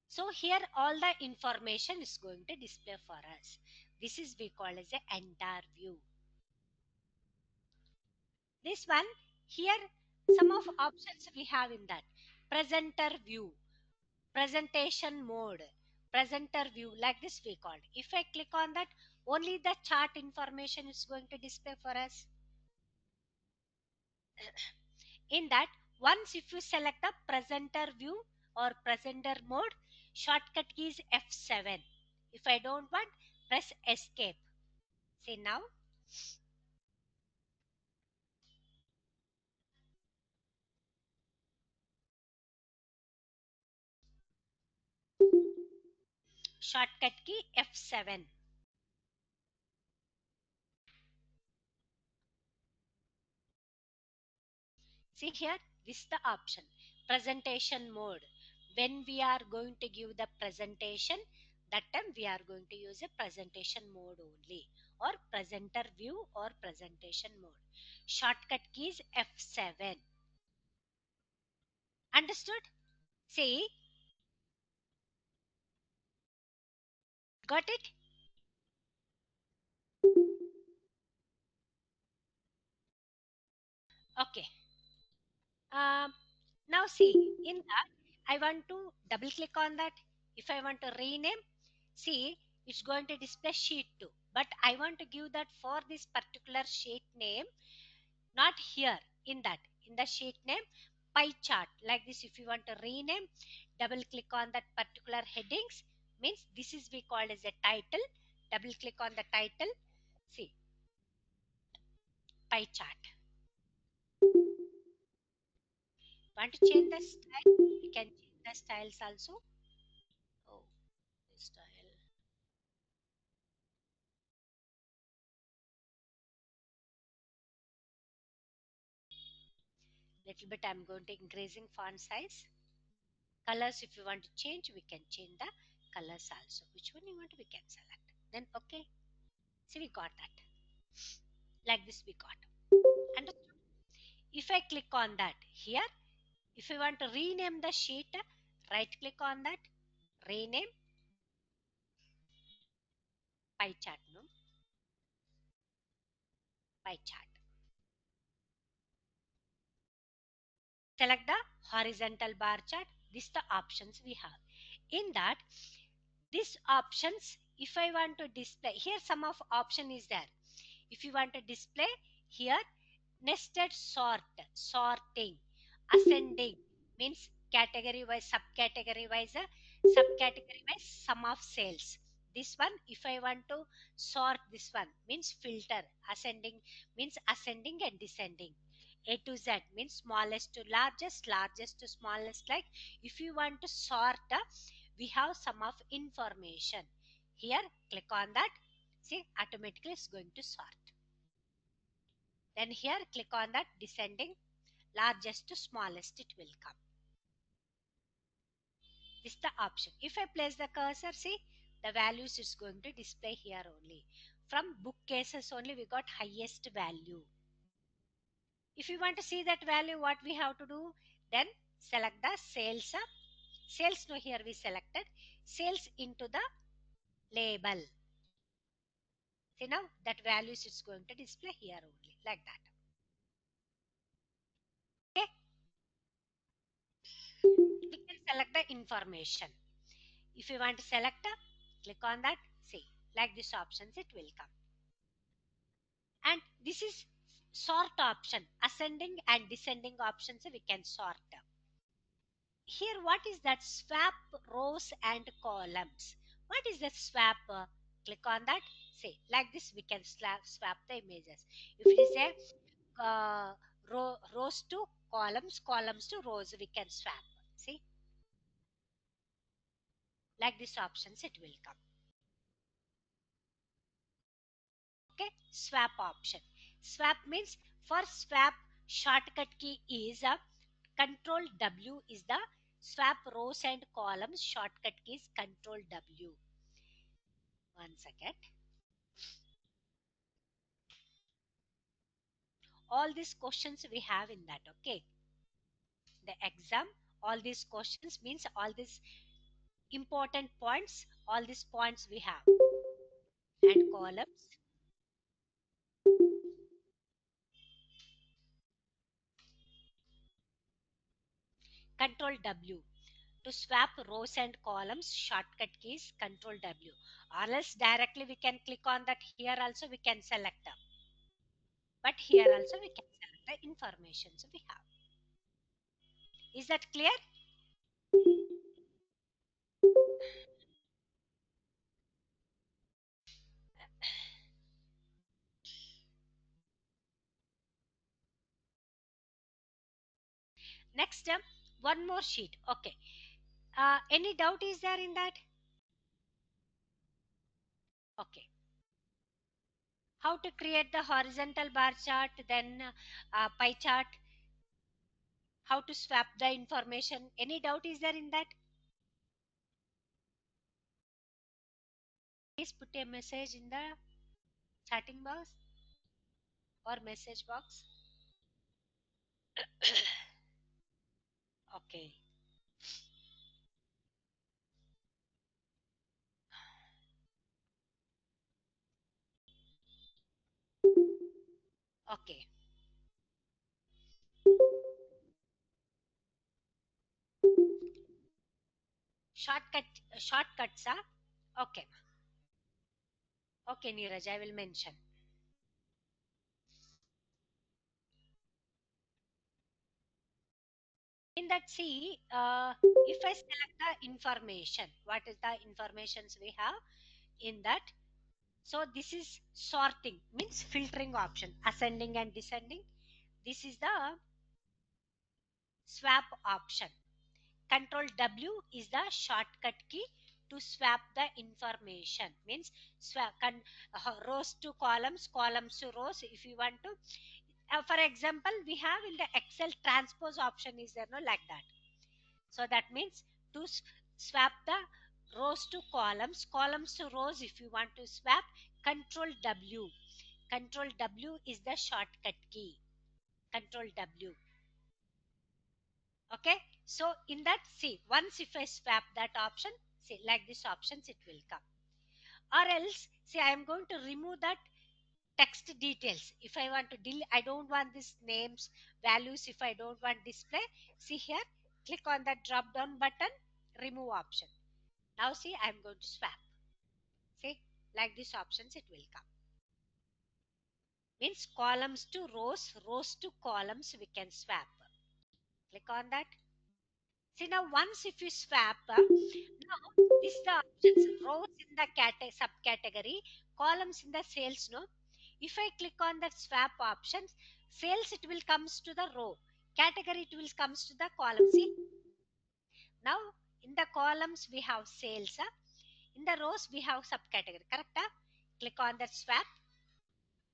So here all the information is going to display for us. This is we call as a entire view. This one here, some of options we have in that. Presenter view, presentation mode, presenter view, like this we called. If I click on that, only the chart information is going to display for us. In that, once if you select the presenter view or presenter mode, shortcut key is F7. If I don't want, press escape. See now, shortcut key F7. See here, this is the option, presentation mode. When we are going to give the presentation, that time we are going to use a presentation mode only, or presenter view or presentation mode. Shortcut keys F7. Understood? See, got it? Okay. Um, Now see, in that, I want to double click on that. If I want to rename, see, it's going to display sheet 2. But I want to give that for this particular sheet name, not here, in that, in the sheet name, pie chart. Like this, if you want to rename, double click on that particular headings, means this is we called as a title. Double click on the title. See, pie chart. Want to change the style? You can change the styles also. Oh, this style. Little bit I'm going to increasing font size. Colors, if you want to change, we can change the colors also. Which one you want, we can select. Then okay. See, we got that. Like this we got. And if I click on that here, if you want to rename the sheet, right click on that, rename pie chart, no? Pie chart. Select the horizontal bar chart. This the options we have. In that, these options, if I want to display, here some of option is there. If you want to display here, nested sort, sorting, ascending means category wise, subcategory wise sum of sales. This one, if I want to sort, this one means filter. Ascending means ascending and descending. A to Z means smallest to largest, largest to smallest. Like if you want to sort, we have some of information. Here, click on that. See, automatically it's going to sort. Then here, click on that descending, largest to smallest it will come. This is the option. If I place the cursor, see, the values is going to display here only. From bookcases only we got highest value. If you want to see that value, what we have to do? Then select the sales up. Sales, no, here we selected. Sales into the label. See now, that values is going to display here only, like that. Okay. We can select the information. If you want to select, click on that. See, like this options, it will come. And this is sort option. Ascending and descending options, we can sort. Here, what is that? Swap rows and columns. What is that swap? Click on that. See, like this, we can swap the images. If it is a rows to columns, columns to rows, we can swap. See, like this options, it will come. Okay, swap option. Swap means, for swap, shortcut key is a control W is the swap rows and columns. Shortcut key is control W. One second. All these questions we have in that. Okay, the exam, all these questions means all these important points, all these points we have, and columns. Control W. To swap rows and columns, shortcut keys control W. Or else directly we can click on that. Here also we can select them. But here also we can select the information we have. Is that clear? Next, one more sheet. Okay. Any doubt is there in that? Okay. How to create the horizontal bar chart, then pie chart, how to swap the information. Any doubt is there in that? Please put a message in the chatting box or message box. Okay. Okay. Shortcuts are okay. Okay, Neeraj, I will mention. In that, see, if I select the information, what is the informations we have in that? So this is sorting, means filtering option, ascending and descending. This is the swap option. Control W is the shortcut key to swap the information. Means swap rows to columns, columns to rows. If you want to, for example, we have in the Excel transpose option is there, no, like that. So that means to swap the rows to columns, columns to rows. If you want to swap, Control W. Control W is the shortcut key. Control W. Okay, so in that, see, once if I swap that option, see, like this options it will come. Or else, see, I am going to remove that text details. If I want to delete, I don't want these names, values. If I don't want display, see here, click on that drop down button, remove option. Now see, I'm going to swap. See, like these options, it will come. Means columns to rows, rows to columns, we can swap. Click on that. See now, once if you swap, now this is the options. Rows in the subcategory, columns in the sales. No, if I click on that swap options, sales it will comes to the row, category it will comes to the column. See now, in the columns we have sales. In the rows we have subcategory. Correct? Click on that swap.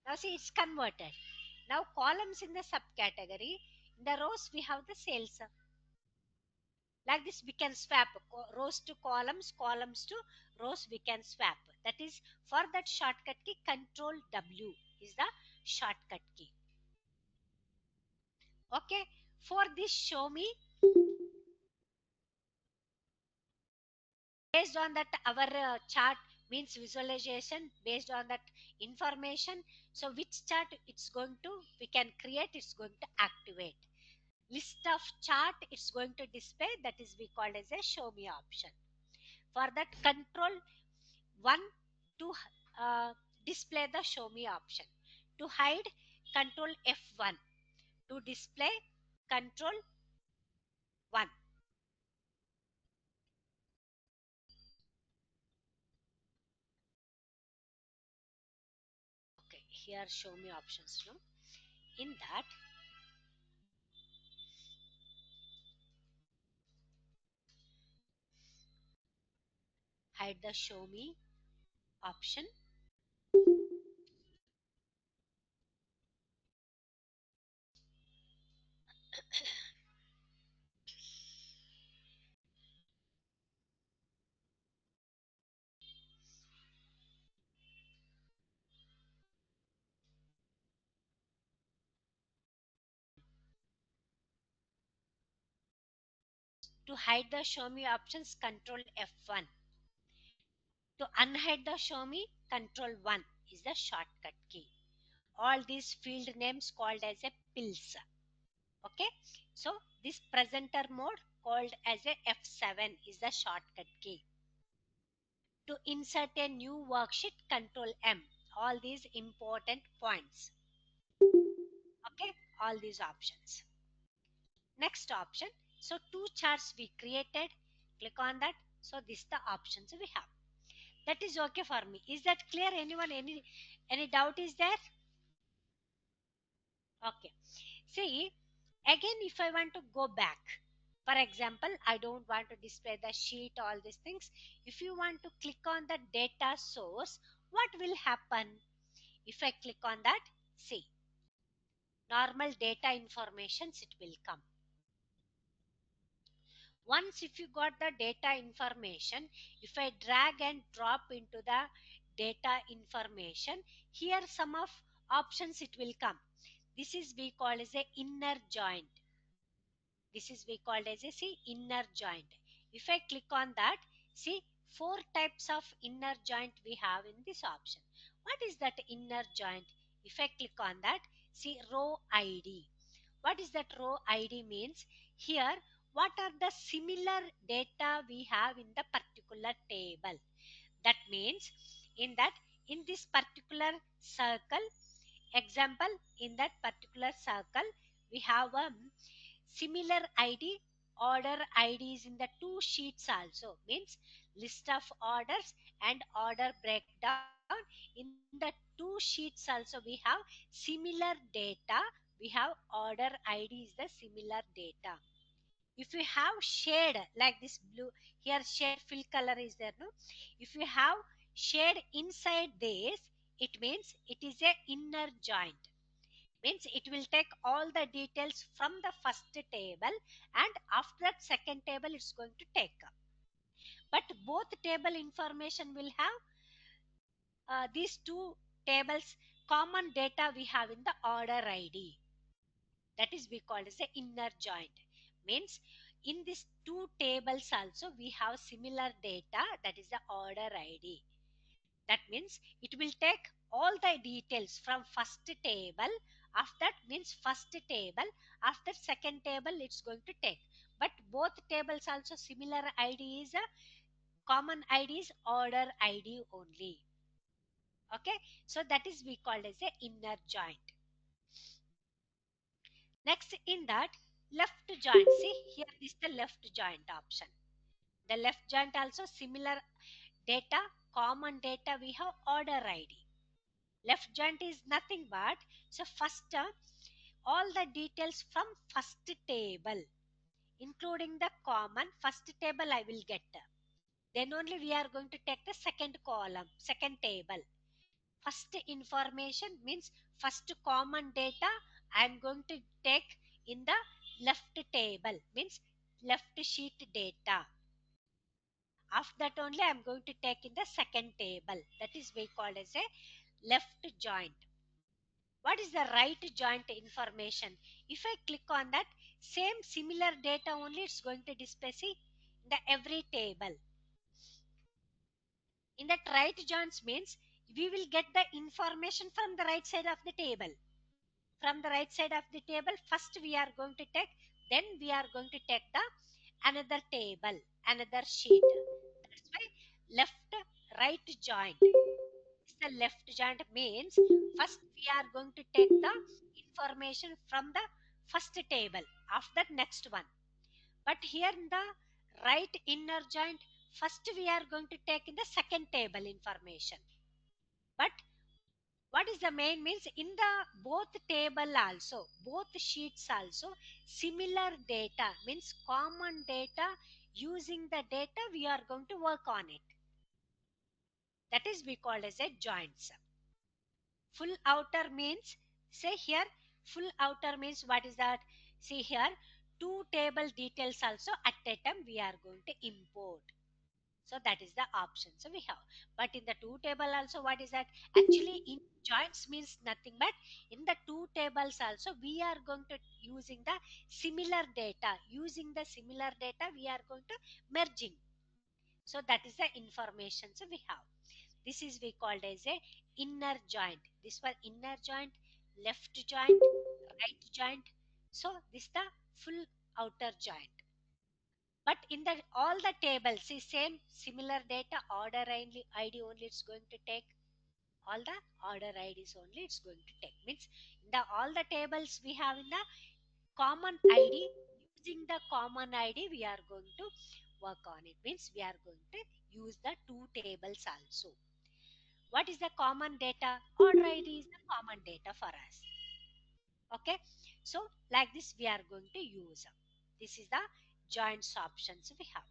Now see it's converted. Now columns in the subcategory. In the rows we have the sales. Like this we can swap rows to columns, columns to rows we can swap. That is for that shortcut key control W is the shortcut key. Okay, for this show me, based on that our chart means visualization based on that information. So which chart it's going to we can create, it's going to activate. List of chart it's going to display, that is we called as a show me option. For that control 1 to display the show me option. To hide control F1. To display control 1. Okay, here show me options. No, in that hide the show me option. To hide the show me options, control F1. To unhide the show me, control 1 is the shortcut key. All these field names called as a pills. Okay, so this presenter mode called as a F7 is the shortcut key. To insert a new worksheet, control M. All these important points. Okay, all these options. Next option. So two charts we created. Click on that. So this the options we have. That is okay for me. Is that clear? Anyone? Any doubt is there? Okay. See, again if I want to go back. For example, I don't want to display the sheet, all these things. If you want to click on the data source, what will happen? If I click on that, see, normal data informations it will come. Once if you got the data information, if I drag and drop into the data information, here some of options it will come. This is we call as a inner joint. This is we called as a see inner joint. If I click on that, see four types of inner joint we have in this option. What is that inner joint? If I click on that, see row ID. What is that row ID means? Here, what are the similar data we have in the particular table? That means in that in this particular circle, example in that particular circle, we have a similar ID, order IDs in the two sheets also means list of orders and order breakdown. In the two sheets also we have similar data. We have order ID is the similar data. If you have shade like this blue, here shade fill color is there, no? If you have shade inside this, it means it is a inner joint. Means it will take all the details from the first table, and after that second table it's going to take up. But both table information will have these two tables common data we have in the order ID. That is we call as the inner joint. Means in these two tables also we have similar data, that is the order ID. That means it will take all the details from first table. After that means first table, after second table it's going to take. But both tables also similar id is a common id is order id only. Okay, so that is we called as a inner joint. Next in that, left joint, see here is the left joint option. The left joint also similar data, common data, we have order id. Left joint is nothing but, so first all the details from first table including the common first table I will get, then only we are going to take the second column, second table. First information means first common data I am going to take in the left table, means left sheet data. After that only I am going to take in the second table, that is we call as a left joint. What is the right joint information? If I click on that, same similar data only it's going to display, see, in the every table. In that right joints means we will get the information from the right side of the table. From the right side of the table, first we are going to take, then we are going to take the another table, another sheet. That's why left right joint. The left joint means first we are going to take the information from the first table, after that next one. But here in the right inner joint, first we are going to take in the second table information. But what is the main means in the both table also, both sheets also similar data means common data, using the data we are going to work on it. That is we call as a joints. Full outer means, say here, full outer means what is that? See here, two table details also at a time we are going to import. So that is the option. So we have. But in the two table also, what is that? Actually, in joints means nothing but in the two tables also we are going to using the similar data. Using the similar data, we are going to merging. So that is the information. So we have. This is we called as a inner joint. This was inner joint, left joint, right joint. So this the full outer joint. But in the all the tables, see same similar data, order ID only it's going to take. All the order IDs only it's going to take. Means in the all the tables we have in the common ID, using the common ID we are going to work on it. Means we are going to use the two tables also. What is the common data? Order ID is the common data for us. Okay. So like this we are going to use. This is the joints options we have.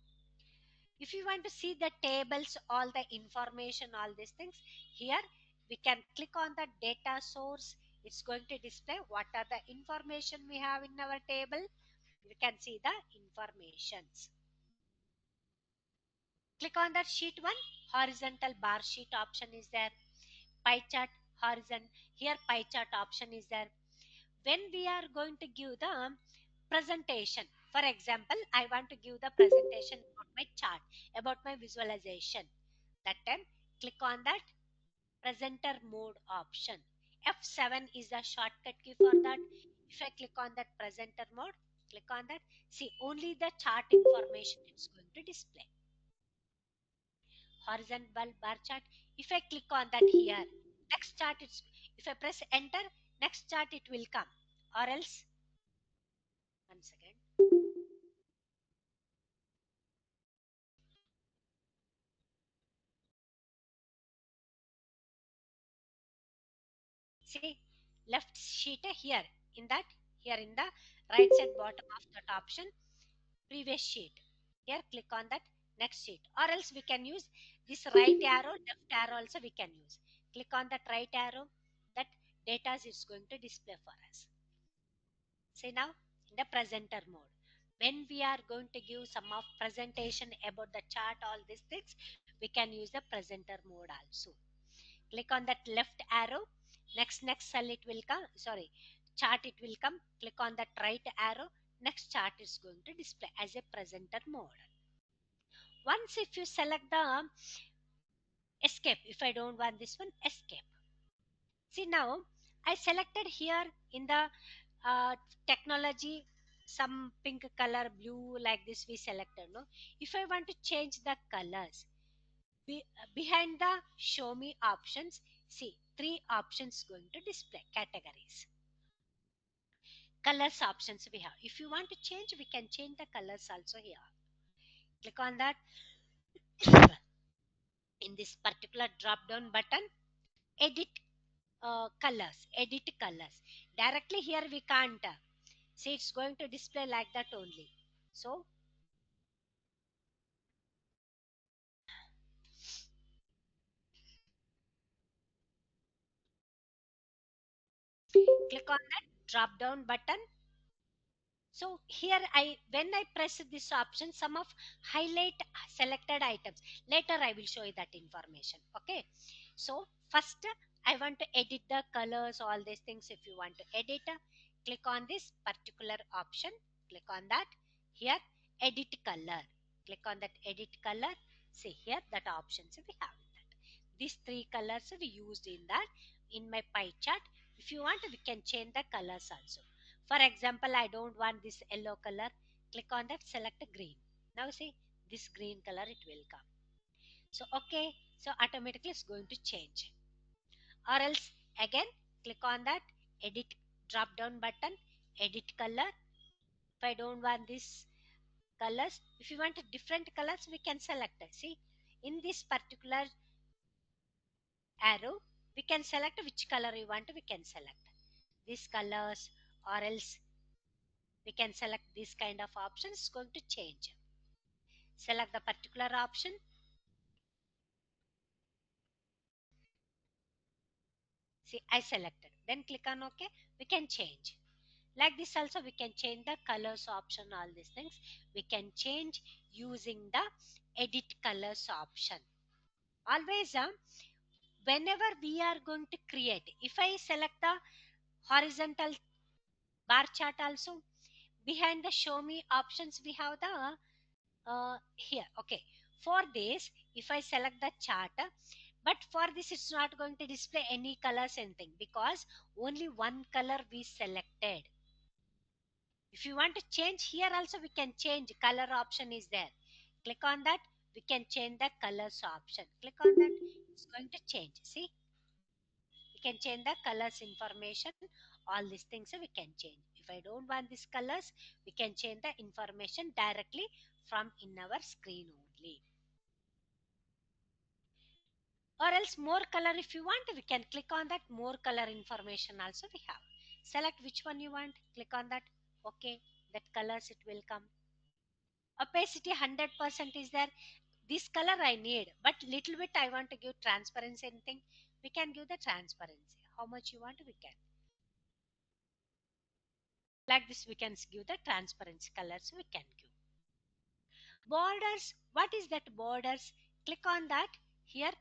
If you want to see the tables, all the information, all these things, here we can click on the data source. It's going to display what are the information we have in our table. We can see the informations. Click on that sheet 1, horizontal bar sheet option is there. Pie chart, horizon, here pie chart option is there. When we are going to give the presentation, for example, I want to give the presentation about my chart, about my visualization. That time, click on that presenter mode option. F7 is the shortcut key for that. If I click on that presenter mode, click on that, see only the chart information it's going to display. Horizontal bar chart. If I click on that here, next chart it's, if I press enter, next chart it will come. Or else, one second. See, left sheet here, in that, here in the right side bottom of that option, previous sheet. Here click on that next sheet. Or else we can use this right arrow, left arrow also we can use. Click on that right arrow, that data is going to display for us. See now, in the presenter mode. When we are going to give some of presentation about the chart, all these things, we can use the presenter mode also. Click on that left arrow, next cell it will come, sorry, chart it will come. Click on that right arrow, next chart is going to display as a presenter mode. Once if you select the escape, if I don't want this one, escape. See now, I selected here in the uh, technology some pink color, blue, like this we selected. No, if I want to change the colors behind the show me options, see three options going to display categories. Colors options we have. If you want to change, we can change the colors also here. Click on that. In this particular drop down button, edit edit colors directly here we can't see, it's going to display like that only. So click on that drop down button. So here I when I press this option, some of highlight selected items, later I will show you that information. Okay, so first I want to edit the colors, all these things. If you want to edit, click on this particular option, click on that. Here edit color, click on that edit color. See here that options we have in that. These three colors we used in that in my pie chart. If you want, we can change the colors also. For example, I don't want this yellow color. Click on that, select green. Now see this green color it will come. So okay, so automatically it's going to change. Or else again click on that edit drop down button, edit color. If I don't want this colors, if you want different colors, we can select it. See in this particular arrow, we can select which color we want. We can select these colors, or else we can select this kind of option. It's going to change. Select the particular option. See, I selected. Then click on OK. We can change. Like this also, we can change the colors option, all these things. We can change using the edit colors option. Always, whenever we are going to create, if I select the horizontal bar chart also, behind the show me options, we have the here. Okay, for this if I select the chart, but for this it's not going to display any colors anything, because only one color we selected. If you want to change here also, we can change. Color option is there. Click on that, we can change the colors option. Click on that, it's going to change. See, we can change the colors information, all these things we can change. If I don't want these colors, we can change the information directly from in our screen only. Or else more color, if you want, we can click on that more color information also we have. Select which one you want, click on that. Okay, that colors it will come. Opacity 100% is there. This color I need, but little bit I want to give transparency anything, we can give the transparency. How much you want, we can. Like this we can give the transparency colors we can give. Borders, what is that borders? Click on that. Here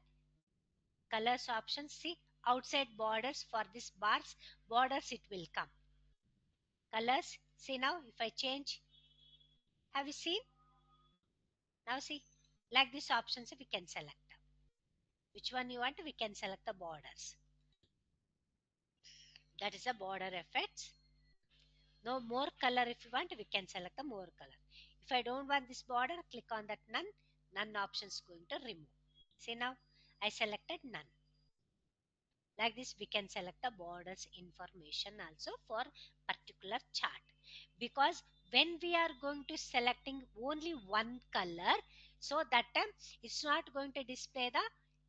colors option, see outside borders, for this bars borders it will come. Colors, see now if I change, have you seen? Now see, like this options we can select. Which one you want, we can select the borders. That is the border effects. No more color, if you want, we can select the more color. If I don't want this border, click on that none. None option is going to remove. See now, I selected none. Like this we can select the borders information also for particular chart. Because when we are going to selecting only one color, so that time it's not going to display the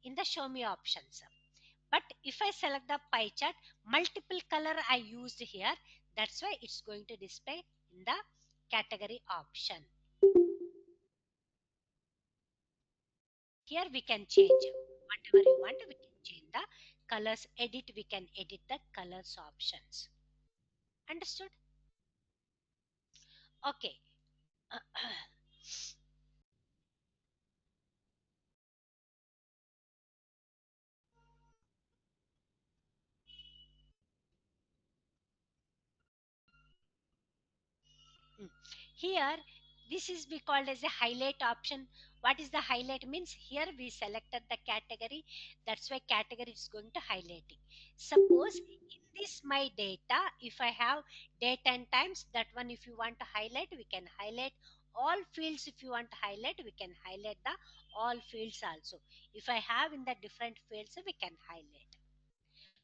in the show me options. But if I select the pie chart, multiple color I used here, that's why it's going to display in the category option. Here we can change whatever you want, we can change the colors. Edit, we can edit the colors options. Understood? Okay. Here This is be called as a highlight option. What is the highlight means? Here we selected the category, that's why category is going to highlighting. Suppose in this my data, if I have date and times, that one if you want to highlight, we can highlight all fields. If you want to highlight, we can highlight the all fields also. If I have in the different fields, we can highlight.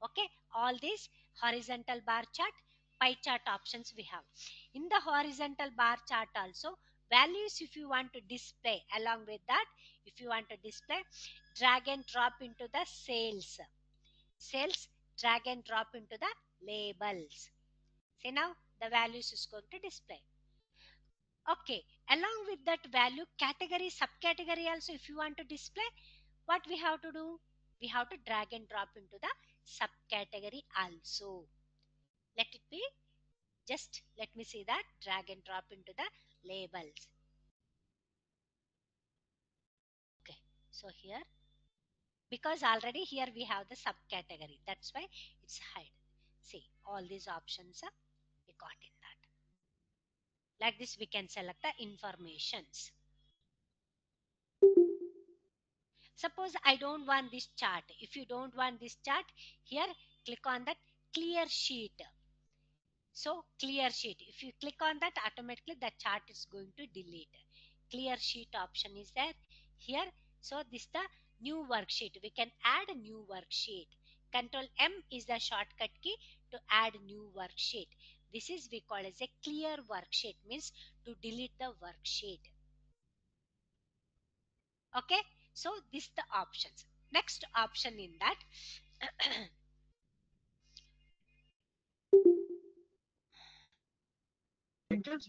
Okay, all these horizontal bar chart, pie chart options we have. In the horizontal bar chart also, values if you want to display, along with that, if you want to display, drag and drop into the sales, drag and drop into the labels. See, now the values is going to display. Okay, along with that value, category, subcategory also if you want to display, what we have to do? We have to drag and drop into the subcategory also. Let it be, just let me see that, drag and drop into the labels. Okay, so here, because already here we have the subcategory, that's why it's hide. See, all these options we got in that. Like this, we can select the informations. Suppose I don't want this chart. If you don't want this chart, here click on that clear sheet. So clear sheet, if you click on that, automatically the chart is going to delete. Clear sheet option is there here. So this the new worksheet. We can add a new worksheet. Control M is the shortcut key to add new worksheet. This is we call as a clear worksheet, means to delete the worksheet. Okay, so this the options. Next option in that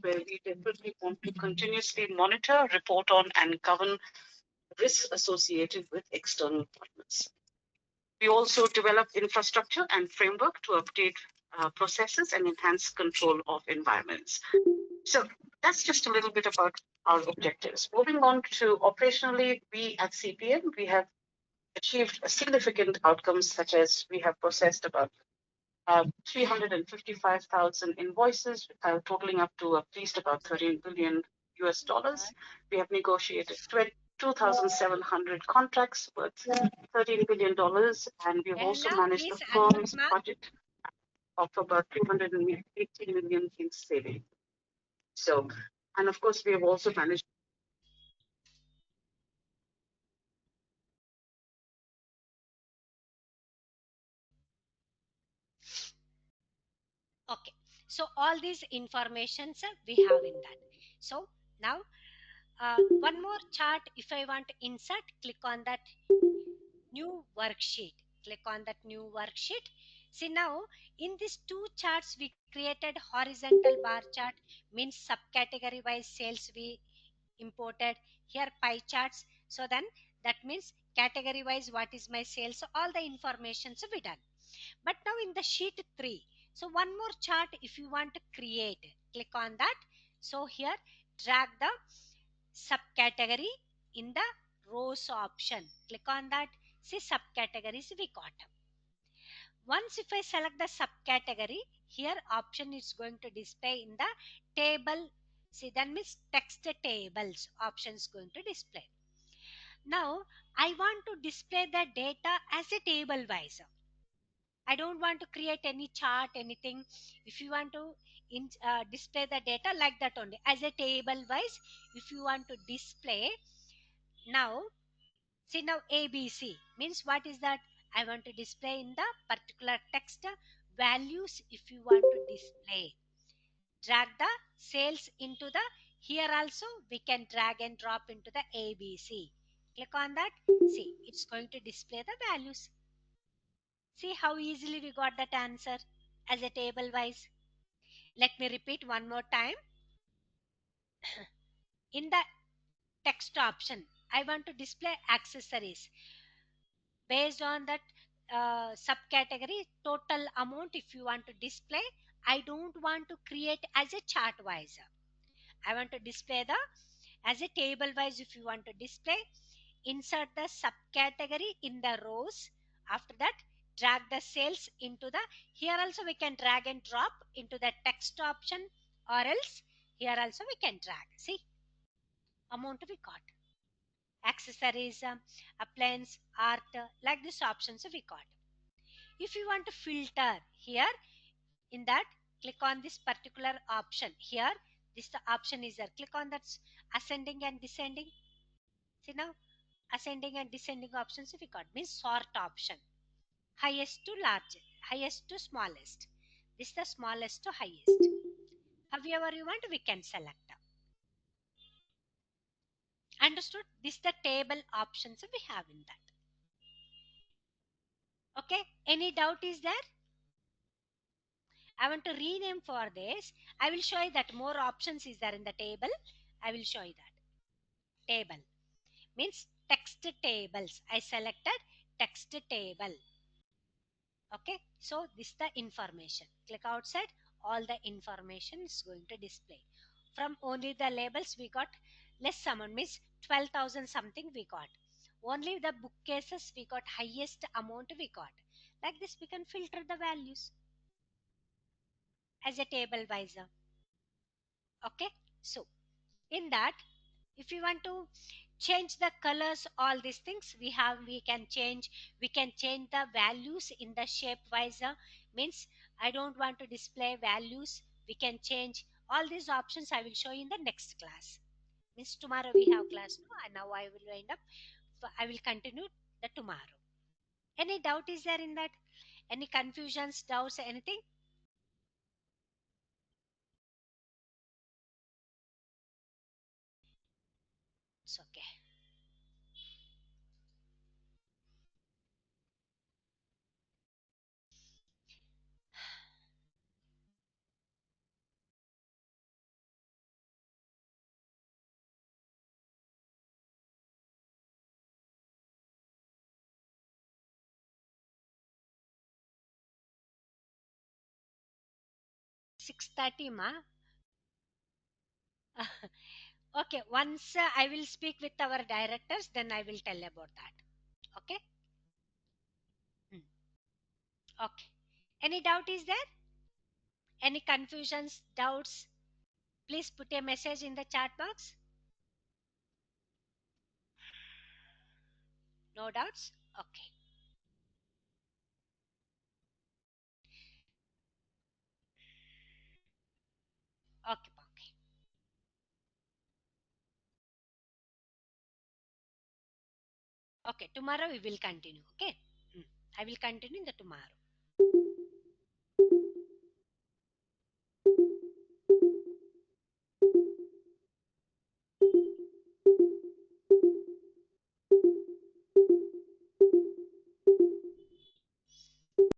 where we definitely want to continuously monitor, report on, and govern risks associated with external partners. We also develop infrastructure and framework to update processes and enhance control of environments. So that's just a little bit about our objectives. Moving on to operationally, we at CPM, we have achieved significant outcomes, such as we have processed about 355,000 invoices, totaling up to at least about 13 billion US dollars. We have negotiated 2,700 contracts worth $13 billion, and we have also Hello, managed the please firm's unmute, budget of about 280 million in saving. So, and of course, we have also managed. okay, so all these informations we have in that. So now one more chart, if I want to insert, click on that new worksheet, click on that new worksheet. See, now in these two charts we created horizontal bar chart, means subcategory wise sales we imported, here pie charts. So then that means category wise what is my sales, so all the information so we done. But now in the sheet 3, so one more chart if you want to create, click on that. So here drag the subcategory in the rows option, click on that. See, subcategories we got. Once if I select the subcategory, here option is going to display in the table. See, that means text tables option is going to display. Now I want to display the data as a table wise. I don't want to create any chart, anything. If you want to display the data like that only as a table wise, if you want to display, now see, now ABC means what is that? I want to display in the particular text values. If you want to display, drag the sales into the, here also we can drag and drop into the ABC. Click on that. See, it's going to display the values. See how easily we got that answer as a table wise. Let me repeat one more time. In the text option, I want to display accessories. Based on that subcategory total amount, if you want to display, I don't want to create as a chart wise. I want to display the as a table wise. If you want to display, insert the subcategory in the rows. After that, drag the sales into the, here also we can drag and drop into the text option, or else here also we can drag. See, amount we got. Accessories, appliance, art, like these options we got. If you want to filter here, in that, click on this particular option here. This the option is there. Click on that ascending and descending. See now, ascending and descending options we got means sort option. Highest to largest, highest to smallest. This is the smallest to highest. However you want, we can select. Understood? This is the table options we have in that. Okay, any doubt is there? I want to rename for this. I will show you that more options is there in the table. I will show you that. Table means text tables. I selected text table. Okay, so this is the information. Click outside, all the information is going to display. From only the labels we got less amount means 12,000 something we got. Only the bookcases we got highest amount we got. Like this we can filter the values as a table wise. Okay, so in that, if you want to change the colors, all these things we can change the values in the shape wise, means I don't want to display values, we can change all these options. I will show you in the next class. Means tomorrow we have class, no, and now I will end up, I will continue the tomorrow. Any doubt is there in that? Any confusions, doubts, anything? It's okay. 6:30 ma. Okay, once I will speak with our directors, then I will tell about that. Okay. Hmm. Okay. Any doubt is there? Any confusions, doubts? Please put a message in the chat box. No doubts? Okay. Okay. Okay. Okay. Tomorrow we will continue. Okay. Hmm. I will continue in the tomorrow.